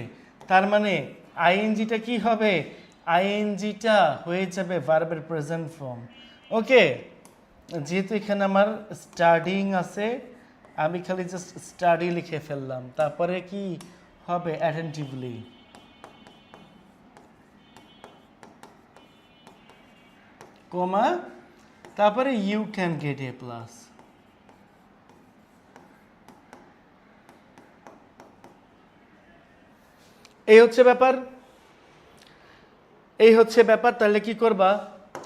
তার মানে আইএনজিটা কি হবে? আইএনজিটা হয়ে যাবে ভার্বের প্রেজেন্ট ফর্ম। ওকে, যেহেতু এখানে আমার স্টাডিং আছে, আমি খালি জাস্ট স্টাডি লিখে ফেললাম। তারপরে কি হবে? অ্যাটেন্টিভলি, কমা, তারপরে you can get A plus. এই হচ্ছে ব্যাপার, এই হচ্ছে ব্যাপার। তাহলে কি করবা?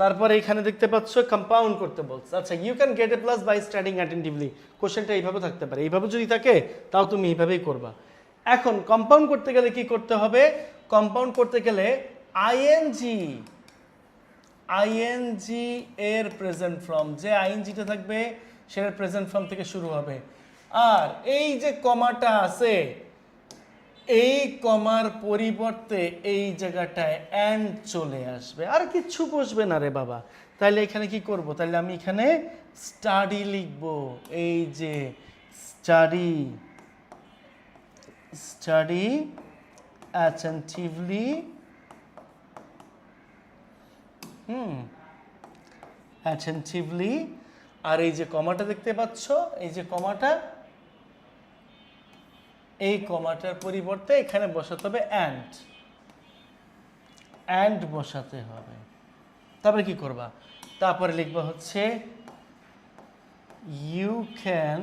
তারপরে এখানে দেখতে পাচ্ছ কম্পাউন্ড করতে বলছে। আচ্ছা, you can get A plus by studying attentively. কোশ্চেনটা এইভাবে থাকতে পারে, এইভাবে যদি থাকে তাও তুমি এইভাবেই করবা। এখন কম্পাউন্ড করতে গেলে কি করতে হবে? কম্পাউন্ড করতে গেলে আইএনজি, আইএনজি এর প্রেজেন্ট ফর্ম, যে আইএনজিটা থাকবে সেটার প্রেজেন্ট ফর্ম থেকে শুরু হবে। আর এই যে কমাটা আছে, এই কমার পরিবর্তে এই জায়গাটায় অ্যান্ড চলে আসবে, আর কিচ্ছু বসবে না রে বাবা। তাহলে এখানে কি করব? তাহলে আমি এখানে স্টাডি লিখব। এই যে স্টাডি, স্টাডি অ্যাটেন্টিভলি, অ্যাটেন্টিভলি। আর এই যে কমাটা দেখতে পাচ্ছ, এই যে কমাটা, এই কমাটার পরিবর্তে এখানে বসাতে হবে অ্যান্ড, অ্যান্ড বসাতে হবে। তারপরে কি করবা? তারপরে লিখবা হচ্ছে you can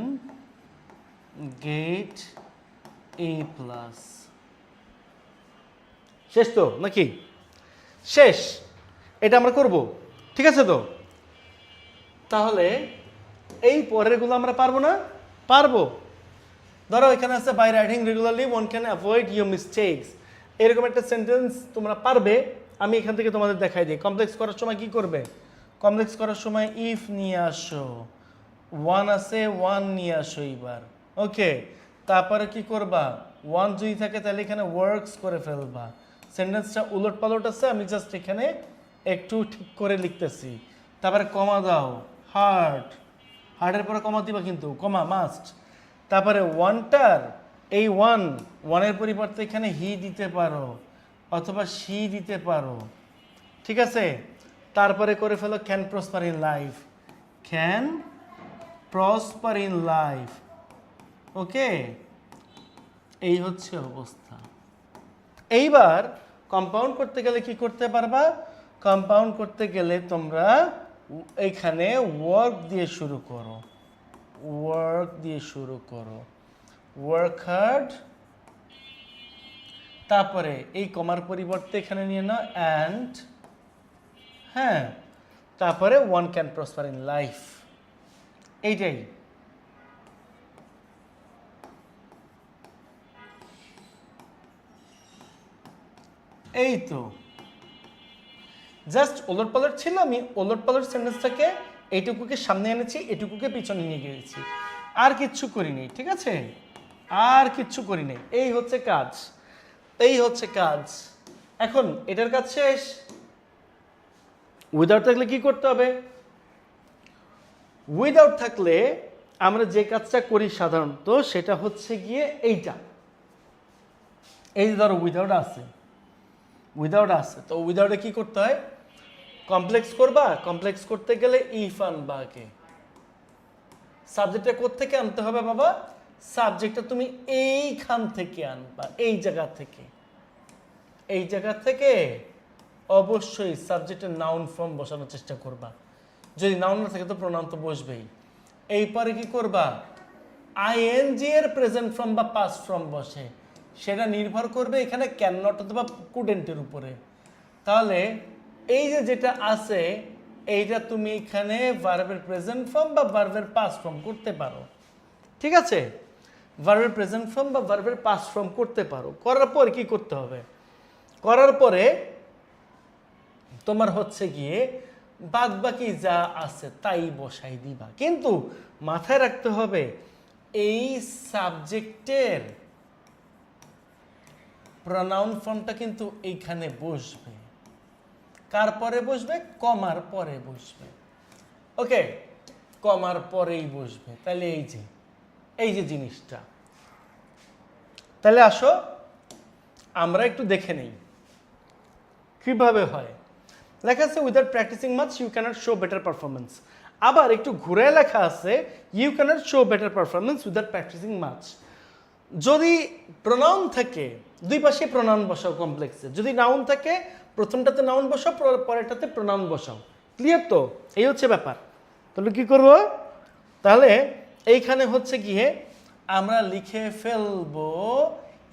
get A plus. শেষ তো নাকি? শেষ। এটা আমরা করব, ঠিক আছে তো? তাহলে এই পরেরগুলো আমরা পারবো না? পারবো। ধরো এখানে আছে by writing regularly one can avoid your mistakes. এরকম একটা সেন্টেন্স তোমরা পারবে। আমি এখান থেকে তোমাদের দেখাই দিই। কমপ্লেক্স করার সময় কি করবে? কমপ্লেক্স করার সময় ইফ নিয়ে আসো, ওয়ান আছে, ওয়ান নিয়ে আসো এইবার। ওকে, তারপরে কি করবা? ওয়ান যদি থাকে তাহলে এখানে ওয়ার্কস করে ফেলবা। সেন্টেন্সটা উলট পালট আছে, আমি জাস্ট এখানে একটু ঠিক করে লিখতেছি। তারপরে কমা দাও, হার্ট, হার্টের পরে কমা দিবা কিন্তু, কমা মাস্ট। তারপরে ওয়ানটার এই ওয়ানের পরিবর্তে এখানে হি দিতে পারো অথবা শি দিতে পারো, ঠিক আছে? তারপরে করে ফেলো can prosper in life, can prosper in life. Okay, এই হচ্ছে অবস্থা। এইবার কম্পাউন্ড করতে গেলে কি করতে পারবা? কম্পাউন্ড করতে গেলে তোমরা এইখানে ওয়ার্ক দিয়ে শুরু করো, ওয়ার্ক দিয়ে শুরু করো, ওয়ার্ক হার্ড। তারপরে এই কমার পরিবর্তে এখানে নিয়ে নাও অ্যান্ড, হ্যাঁ, তারপরে one can prosper in life. এইটাই। এই তো জাস্ট ওলট পালট ছিল, আমি ওলট পালট সেন্টেন্সটাকে এইটুকুকে সামনে এনেছি, এটুকুকে পিছনে নিয়ে গিয়েছি, আর কিচ্ছু করিনি, ঠিক আছে? আর কিচ্ছু করিনি। এই হচ্ছে কাজ, এই হচ্ছে কাজ। এখন এটার কাজ শেষ। উইদাউট থাকলে কি করতে হবে? উইদাউট থাকলে আমরা যে কাজটা করি সাধারণত সেটা হচ্ছে গিয়ে এইটা। এই যে ধরো উইদাউট আছে, উইদাউট আছে, তো উইদাউটে কি করতে হয়? কমপ্লেক্স করবা। কমপ্লেক্স করতে গেলে ইফ আনবা আগে। সাবজেক্টটা কোত্থেকে আনতে হবে বাবা? সাবজেক্টটা তুমি এইখান থেকে আনবা, এই জায়গা থেকে। এই জায়গা থেকে অবশ্যই সাবজেক্টের নাউন ফর্ম বসানোর চেষ্টা করবা। যদি নাউন না থাকে তো প্রোনাউন তো বসবেই। এইপরে কি করবা? আইএনজি এর প্রেজেন্ট ফর্ম বা পাস্ট ফর্ম বসে, সেটা নির্ভর করবে এখানে ক্যান নট অথবা কুডেন্টের উপরে। তাহলে এই যে যেটা আছে এইটা তুমি এখানে ভার্বের প্রেজেন্ট ফর্ম বা ভার্বের পাস্ট ফর্ম করতে পারো, ঠিক আছে? ভার্বের প্রেজেন্ট ফর্ম বা ভার্বের পাস্ট ফর্ম করতে পারো। করার পর কি করতে হবে? করার পরে তোমার হচ্ছে গিয়ে বাদ বাকি যা আছে তাই বসাই দিবা। কিন্তু মাথায় রাখতে হবে এই সাবজেক্টের প্রনাউন ফর্মটা কিন্তু এইখানে বসবে। কার পরে বসবে? কমার পরে বসবে। ওকে, কমার পরেই বসবে। তাহলে এই যে জিনিসটা, তাহলে আসো আমরা একটু দেখে নেই কিভাবে হয়। লেখা আছে without practising much you can't show better performance. আবার একটু ঘুরে লেখা আছে you can't show better performance without practising much. যদি প্রোনাউন থাকে দুই পাশে প্রোনাউন বসাও কমপ্লেক্সে, যদি নাউন থাকে প্রথমটাতে নাউন বসাও, পরেরটাতে প্রোনাউন বসাও। ক্লিয়ার তো? এই হচ্ছে ব্যাপার। তাহলে কি করব? তাহলে এইখানে হচ্ছে গিয়ে আমরা লিখে ফেলবো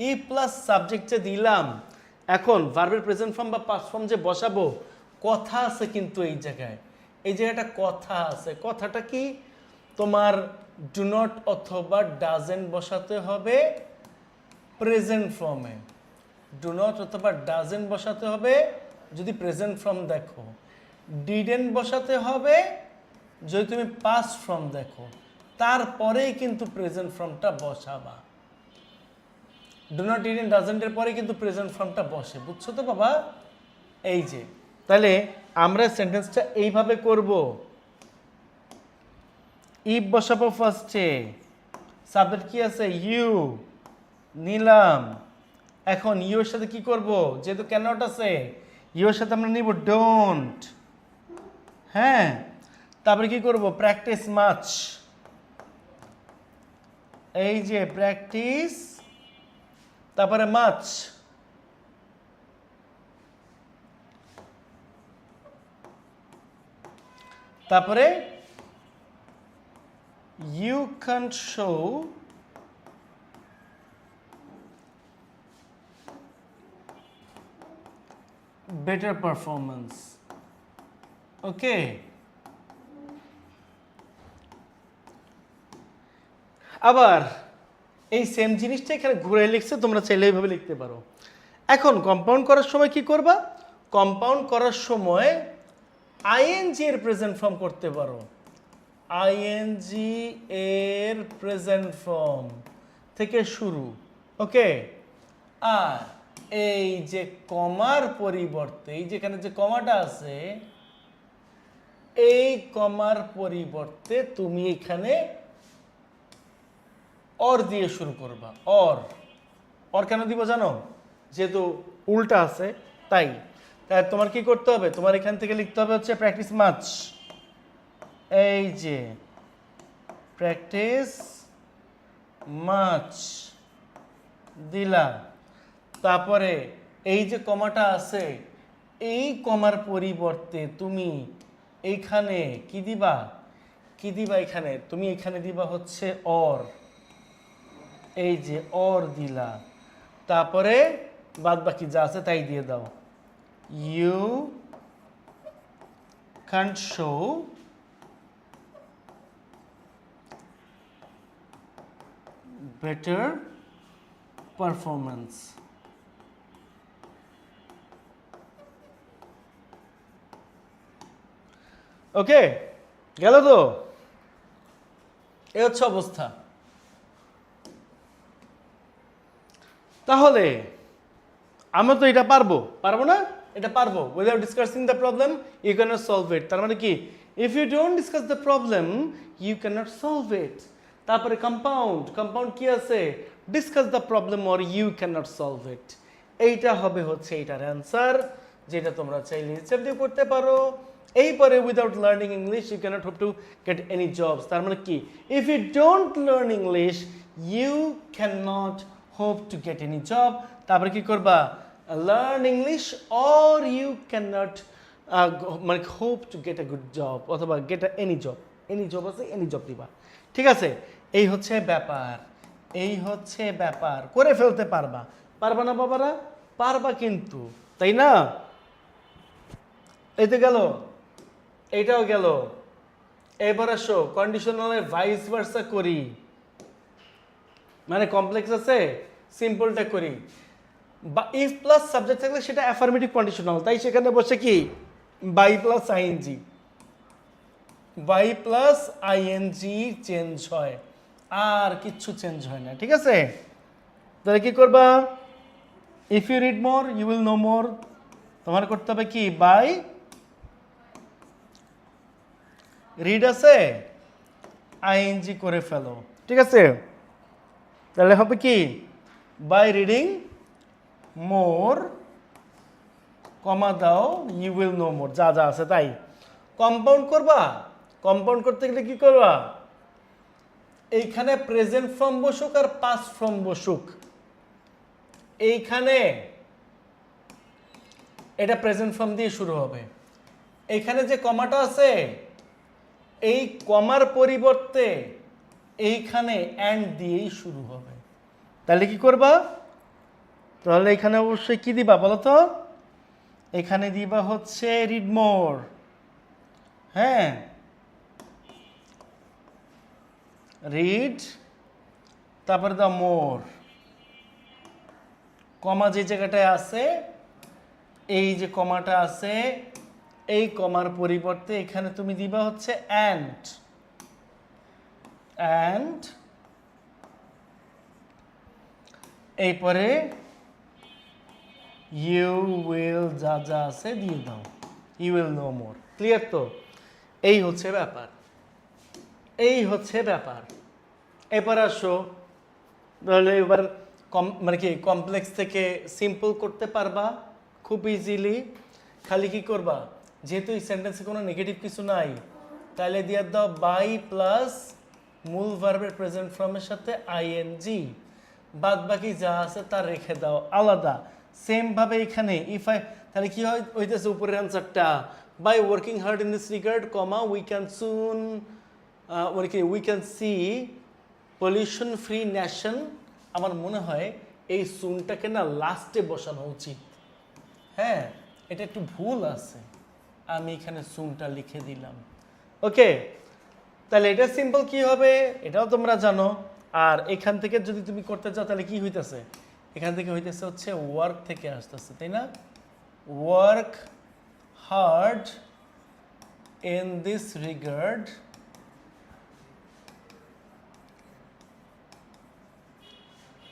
ই প্লাস সাবজেক্টে দিলাম, এখন ভার্বের প্রেজেন্ট ফর্ম বা পাস্ট ফর্ম যে বসাবো, কথা আছে কিন্তু এই জায়গাটা কথা আছে। কথাটা কি? তোমার ডু নট অথবা ডাজেন্ট বসাতে হবে প্রেজেন্ট ফর্মে, ডু নট অথবা ডাজেন্ট বসাতে হবে যদি প্রেজেন্ট ফর্ম দেখো, ডিডেন্ট বসাতে হবে যদি তুমি পাস্ট ফর্ম দেখো, তারপরেই কিন্তু প্রেজেন্ট ফর্মটা বসাবা। ডু নট, ডিডেন্ট, ডাজেন্টের পরে কিন্তু প্রেজেন্ট ফর্মটা বসে। বুঝছো তো বাবা? এই যে, তাহলে আমরা সেন্টেন্সটা এইভাবে করব। ইফ বসাবো ফার্স্টে, সাবজেক্ট কি আছে? ইউ নিলাম। এখন ইউ এর সাথে কি করব? যেহেতু ক্যানট আছে, ইউ এর সাথে আমরা নিব ডোন্ট। হ্যাঁ, তারপরে কি করব? Practice much. এই যে প্র্যাকটিস, তারপরে মাচ, তারপরে you can't show better performance. Okay, আবার এই সেম জিনিসটা এখানে ঘুরে লিখছে, তোমরা চাইলে এইভাবে লিখতে পারো। এখন কম্পাউন্ড করার সময় কি করবা? কম্পাউন্ড করার সময় আইএনজি এর প্রেজেন্ট ফর্ম করতে পারো। আইএনজি এর প্রেজেন্ট ফর্ম থেকে শুরু। ওকে, আর এই যে কমার পরিবর্তে, এই যেখানে যে কমাটা আছে, এই কমার পরিবর্তে তুমি এখানে অর দিয়ে শুরু করবা। অর কেন দিব জানো? যেহেতু উল্টা আছে তাই। তাই তোমার কি করতে হবে? তোমার এখান থেকে লিখতে হবে হচ্ছে প্র্যাকটিস মাচ। এই যে প্র্যাকটিস মাচ দিলা, তারপরে এই যে কমাটা আছে, এই কমার পরিবর্তে তুমি এইখানে কি দিবা? এখানে তুমি এখানে দিবা হচ্ছে অর। এই যে অর দিলা, তারপরে বাদ বাকি যা আছে তাই দিয়ে দাও। You can't show better performance. Okay, গেল তো? এ হচ্ছে অবস্থা। তাহলে আমরা তো এটা পারবো না? এটা পারবো। Without discussing the problem you can't solve it. তার মানে কি? If you don't discuss the problem you can't solve it. তারপরে কম্পাউন্ড কি আছে? Discuss the problem or you can't solve it. এইটা হবে হচ্ছে এইটার অ্যান্সার, যেটা তোমরা চাইলে হিসেব দিয়ে করতে পারো। এইপরে without learning English you cannot hope to get any jobs. তার মানে কি? If you don't learn English you can not hope to get any job. তারপরে কি করবা? Learn English or you can not মানে hope to get a good job, অথবা get any job. Any job আছে, any job দিবা। ঠিক আছে? এই হচ্ছে ব্যাপার, এই হচ্ছে ব্যাপার। করে ফেলতে পারবা না বাবারা? পারবা কিন্তু, তাই না? এই তো গেল, এইটাও গেল। এবার আসো কন্ডিশনালের ভাইস ভার্সা করি। মানে কমপ্লেক্স আছে, সিম্পলটা করি। বা ইফ প্লাস সাবজেক্ট থাকলে সেটা অ্যাফার্মেটিভ কন্ডিশনাল, তাই সেখানে বসে কি by plus ING, by plus ING change হয়, আর কিচ্ছু চেঞ্জ হয় না। ঠিক আছে? তাহলে কি করবা? If you read more you will know more. তোমার করতে হবে কি বাই রিড আছে আইএনজি করে ফেলো, ঠিক আছে? তাহলে হবে কি বাই রিডিং মোর কমা দাও ইউ উইল নো মোর, যা যা আছে তাই। কম্পাউন্ড করবা, কম্পাউন্ড করতে গেলে কি করবা, এইখানে প্রেজেন্ট ফর্ম বসুক আর পাস্ট ফর্ম বসুক, এইখানে এটা প্রেজেন্ট ফর্ম দিয়ে শুরু হবে। এইখানে যে কমাটা আছে এই কমার পরিবর্তে এইখানে অ্যান্ড দিয়েই শুরু হবে। তাহলে কি করবা, তাহলে এখানে অবশ্যই কি দিবা বলো তো, এখানে দিবা হচ্ছে রিড মোর, হ্যাঁ রিড, তারপরে দাও মোর, কমা যে জায়গাটায় আছে এই যে কমাটা আছে এই কমার পরিবর্তে এখানে তুমি দিবা হচ্ছে অ্যান্ড, অ্যান্ড এরপরে ইউ উইল যা যা আছে দিয়ে দাও, you will know more. Clear তো? এই হচ্ছে ব্যাপার, এই হচ্ছে ব্যাপার। এবার আসো, তাহলে এবার মানে কি কমপ্লেক্স থেকে সিম্পল করতে পারবা খুব ইজিলি। খালি কি করবা, যেহেতু এই সেন্টেন্সে কোনো নেগেটিভ কিছু নাই তাহলে দিয়ে দাও বাই প্লাস মূল ভার্বের প্রেজেন্ট ফর্মের সাথে আইএনজি, বাদ বাকি যা আছে তা রেখে দাও আলাদা। সেম ভাবে এখানে ইফ আই, তাহলে কি হয় হইতেছে উপরের অ্যান্সারটা by working hard in this regard comma we can soon we can see pollution free nation. আমার মনে হয় এই সুনটাকে না লাস্টে বসানো উচিত, হ্যাঁ এটা একটু ভুল আছে, আমি এখানে সুনটা লিখে দিলাম। ওকে, তাহলে এটা সিম্পল কি হবে এটাও তোমরা জানো। আর এখান থেকে যদি তুমি করতে চাও তাহলে কি হইতেছে, এখান থেকে হইতেছে হচ্ছে ওয়ার্ক থেকে আসতেছে, তাই না? Work hard in this regard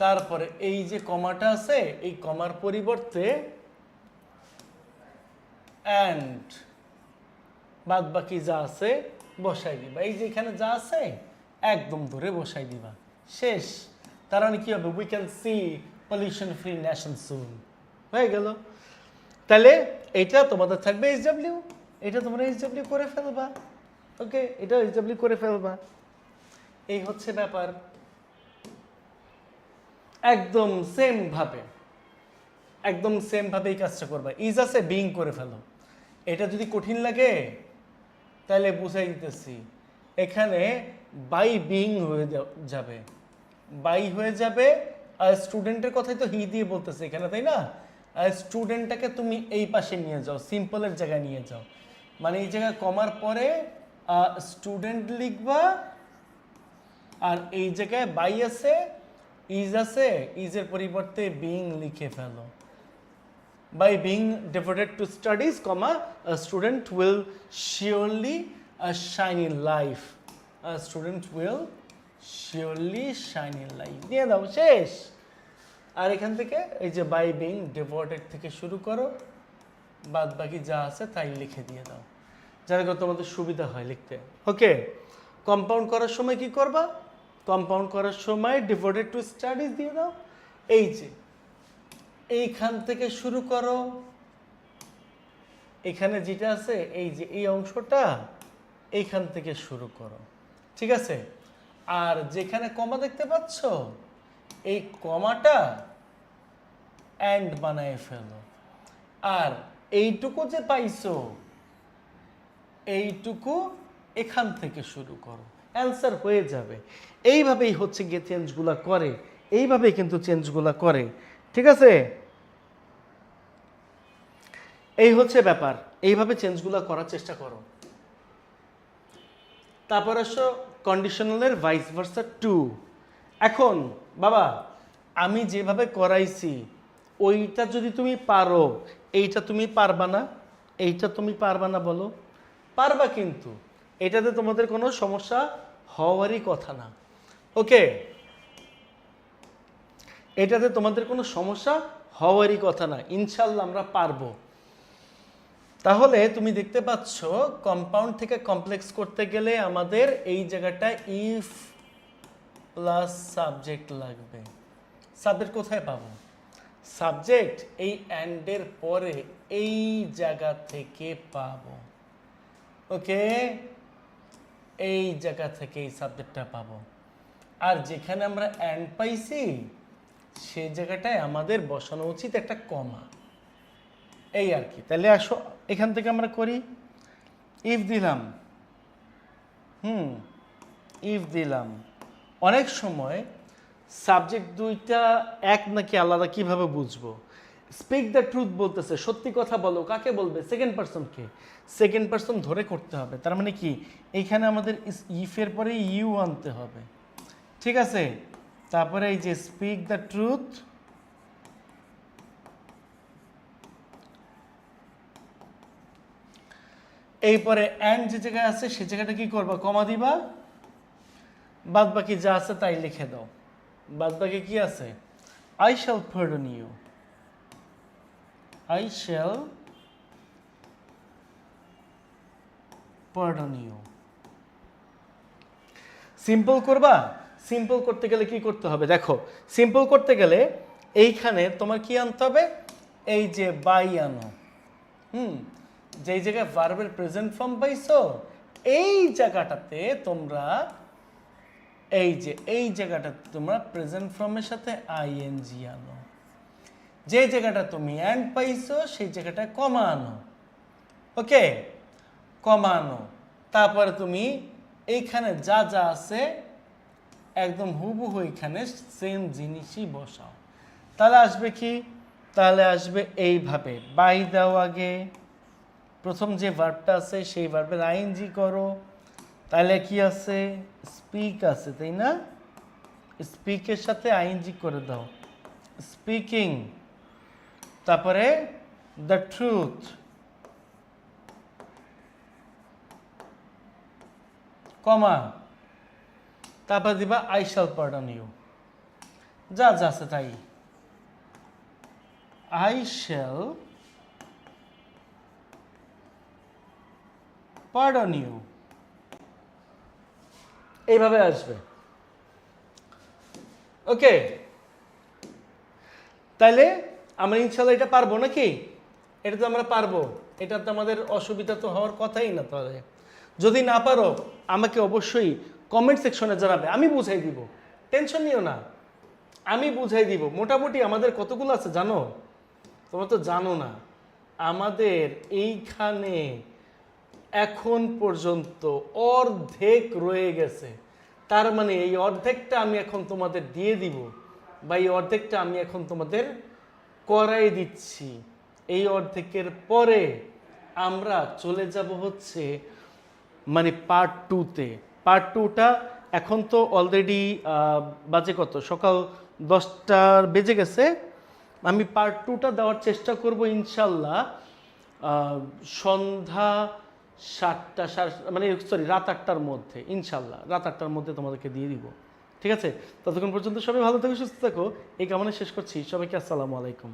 তারপরে এই যে কমাটা আছে এই কমার পরিবর্তে অ্যান্ড বাদ বাকি যা আছে বসাই দিবা। এই যে এখানে যা আছে একদম ধরে বসাই দিবা, শেষ। তার মানে কি হবে, we can see pollution free nation soon, হয়ে গেল। তাহলে এটা তোমাদের থাকবে এইচডব্লিউ, এটা তোমরা এইচডব্লিউ করে ফেলবা। ওকে, এটা এইচডব্লিউ করে ফেলবা। এই হচ্ছে ব্যাপার, একদম সেম ভাবে, একদম সেম ভাবে এই কাজটা করবা। ইজ আছে বিং করে ফেলো। এটা যদি কঠিন লাগে তাহলে বুঝাই দিতেছি, এখানে বাই বিং হয়ে যাবে, বাই হয়ে যাবে। আর স্টুডেন্টের কথাই তো হি দিয়ে বলতেছে এখানে, তাই না? আর স্টুডেন্টটাকে তুমি এই পাশে নিয়ে যাও, সিম্পলের জায়গায় নিয়ে যাও, মানে এই জায়গায় কমার পরে স্টুডেন্ট লিখবা আর এই জায়গায় বাই আছে ইজ আছে, ইজের পরিবর্তে বিং লিখে ফেলো। By being devoted to studies, comma, a student will surely shine in life. A student will surely shine in life. দিয়ে দাও, শেষ। আর এখান থেকে এই যে by being devoted থেকে শুরু করো, বাদ বাকি যা আছে তাই লিখে দিয়ে দাও, যাতে করে তোমাদের সুবিধা হয় লিখতে। ওকে, কম্পাউন্ড করার সময় কি করবা, কম্পাউন্ড করার সময় devoted to studies দিয়ে দাও। এই যে এইখান থেকে শুরু করো, এখানে যেটা আছে এই যে এই অংশটা এইখান থেকে শুরু করো, ঠিক আছে? আর যেখানে কমা দেখতে পাচ্ছ এই কমাটা অ্যান্ড বানায় ফেলো। আর এইটুকু যে পাইছো এইটুকু এখান থেকে শুরু করো, অ্যান্সার হয়ে যাবে। এইভাবেই হচ্ছে গিয়ে চেঞ্জগুলা করে, এইভাবেই কিন্তু চেঞ্জগুলা করে, ঠিক আছে? এই হচ্ছে ব্যাপার, এইভাবে চেঞ্জগুলো করার চেষ্টা করো। তারপর আসো কন্ডিশনালের ভাইস ভার্সা টু। এখন বাবা আমি যেভাবে করাইছি ওইটা যদি তুমি পারো, এইটা তুমি পারবা না, এইটা তুমি পারবা না বলো? পারবা, কিন্তু এটাতে তোমাদের কোনো সমস্যা হওয়ারই কথা না। ওকে, এটাতে তোমাদের কোনো সমস্যা হওয়ারই কথা না, ইনশাল্লাহ আমরা পারবো। তাহলে তুমি দেখতে পাচ্ছ কম্পাউন্ড থেকে কমপ্লেক্স করতে গেলে আমাদের এই জায়গাটা ইফ প্লাস সাবজেক্ট লাগবে। সাবজেক্ট কোথায় পাবো? সাবজেক্ট এই অ্যান্ডের পরে এই জায়গা থেকে পাবো। ওকে, এই জায়গা থেকে এই সাবজেক্টটা পাবো। আর যেখানে আমরা অ্যান্ড পাইছি সেই জায়গাটায় আমাদের বসানো উচিত একটা কমা, এই আর কি। তাহলে আসো এখান থেকে আমরা করি। ইফ দিলাম, ইফ দিলাম। অনেক সময় সাবজেক্ট দুইটা এক নাকি আলাদা কিভাবে বুঝবো? স্পিক দ্য ট্রুথ বলতেছে, সত্যি কথা বলো, কাকে বলবে? সেকেন্ড পারসনকে। সেকেন্ড পারসন ধরে করতে হবে, তার মানে কি এইখানে আমাদের ইফের পরে ইউ আনতে হবে, ঠিক আছে? তারপরে এই যে স্পিক দ্য ট্রুথ, এইপরে অ্যান্ড যে জায়গায় আছে সে জায়গাটা কি করবা? কমা দিবা, বাদ বাকি যা আছে তাই লিখে দাও। বাদ বাকি কি আছে? I shall pardon you, I shall pardon you. Simple করবা? সিম্পল করতে গেলে কি করতে হবে দেখো, সিম্পল করতে গেলে এইখানে তোমার কি আনতে হবে? এই যে বাই আনো। যেই জায়গায় ভার্বের প্রেজেন্ট ফর্ম পাইছো এই জায়গাটাতে তোমরা এই যে এই জায়গাটাতে তোমরা প্রেজেন্ট ফর্মের সাথে আইএনজি আনো। যে জায়গাটা তুমি অ্যান্ড পাইছো সেই জায়গাটায় কমা আনো। ওকে, কমা আনো। তারপরে তুমি এইখানে যা যা আছে একদম হুবহু এখানে সেম জিনিসই বসাও। তাহলে আসবে কি? তাহলে আসবে এইভাবে, বাই দাও আগে, প্রথম যে ভার্বটা আছে সেই ভার্বের আইএনজি করো। তাহলে কি আছে? স্পিক আছে, তাই না? স্পিকের সাথে আইএনজি করে দাও, স্পিকিং। তারপরে দ্য ট্রুথ, কমা, তারপর দিবা আই শ্যাল পার্ডন ইউ, যা যা আছে তাই। আই শ্যাল পার্ডন ইউ, এইভাবে আসবে। ওকে, তাইলে আমরা ইনশাল্লাহ এটা পারবো নাকি? এটা তো আমরা পারবো, এটা তো আমাদের অসুবিধা তো হওয়ার কথাই না। তাহলে যদি না পারো আমাকে অবশ্যই কমেন্ট সেকশনে জানাবে, আমি বুঝাই দিব, টেনশন নিও না, আমি বুঝাই দিব। মোটামুটি আমাদের কতগুলো আছে জানো? তোমরা তো জানো না, আমাদের এইখানে এখন পর্যন্ত অর্ধেক রয়ে গেছে। তার মানে এই অর্ধেকটা আমি এখন তোমাদের দিয়ে দিব, বা এই অর্ধেকটা আমি এখন তোমাদের করাই দিচ্ছি। এই অর্ধেকের পরে আমরা চলে যাব হচ্ছে মানে পার্ট টুতে। পার্ট টুটা এখন তো অলরেডি বাজে কত? সকাল 10টা বেজে গেছে। আমি পার্ট টুটা দেওয়ার চেষ্টা করব ইনশাল্লাহ সন্ধ্যা 7টা মানে সরি রাত 8টার মধ্যে, ইনশাল্লাহ রাত 8টার মধ্যে তোমাদেরকে দিয়ে দিব, ঠিক আছে? ততক্ষণ পর্যন্ত সবাই ভালো থেকো, সুস্থ থেকো, এই কামনা শেষ করছি। সবাইকে আসসালামু আলাইকুম।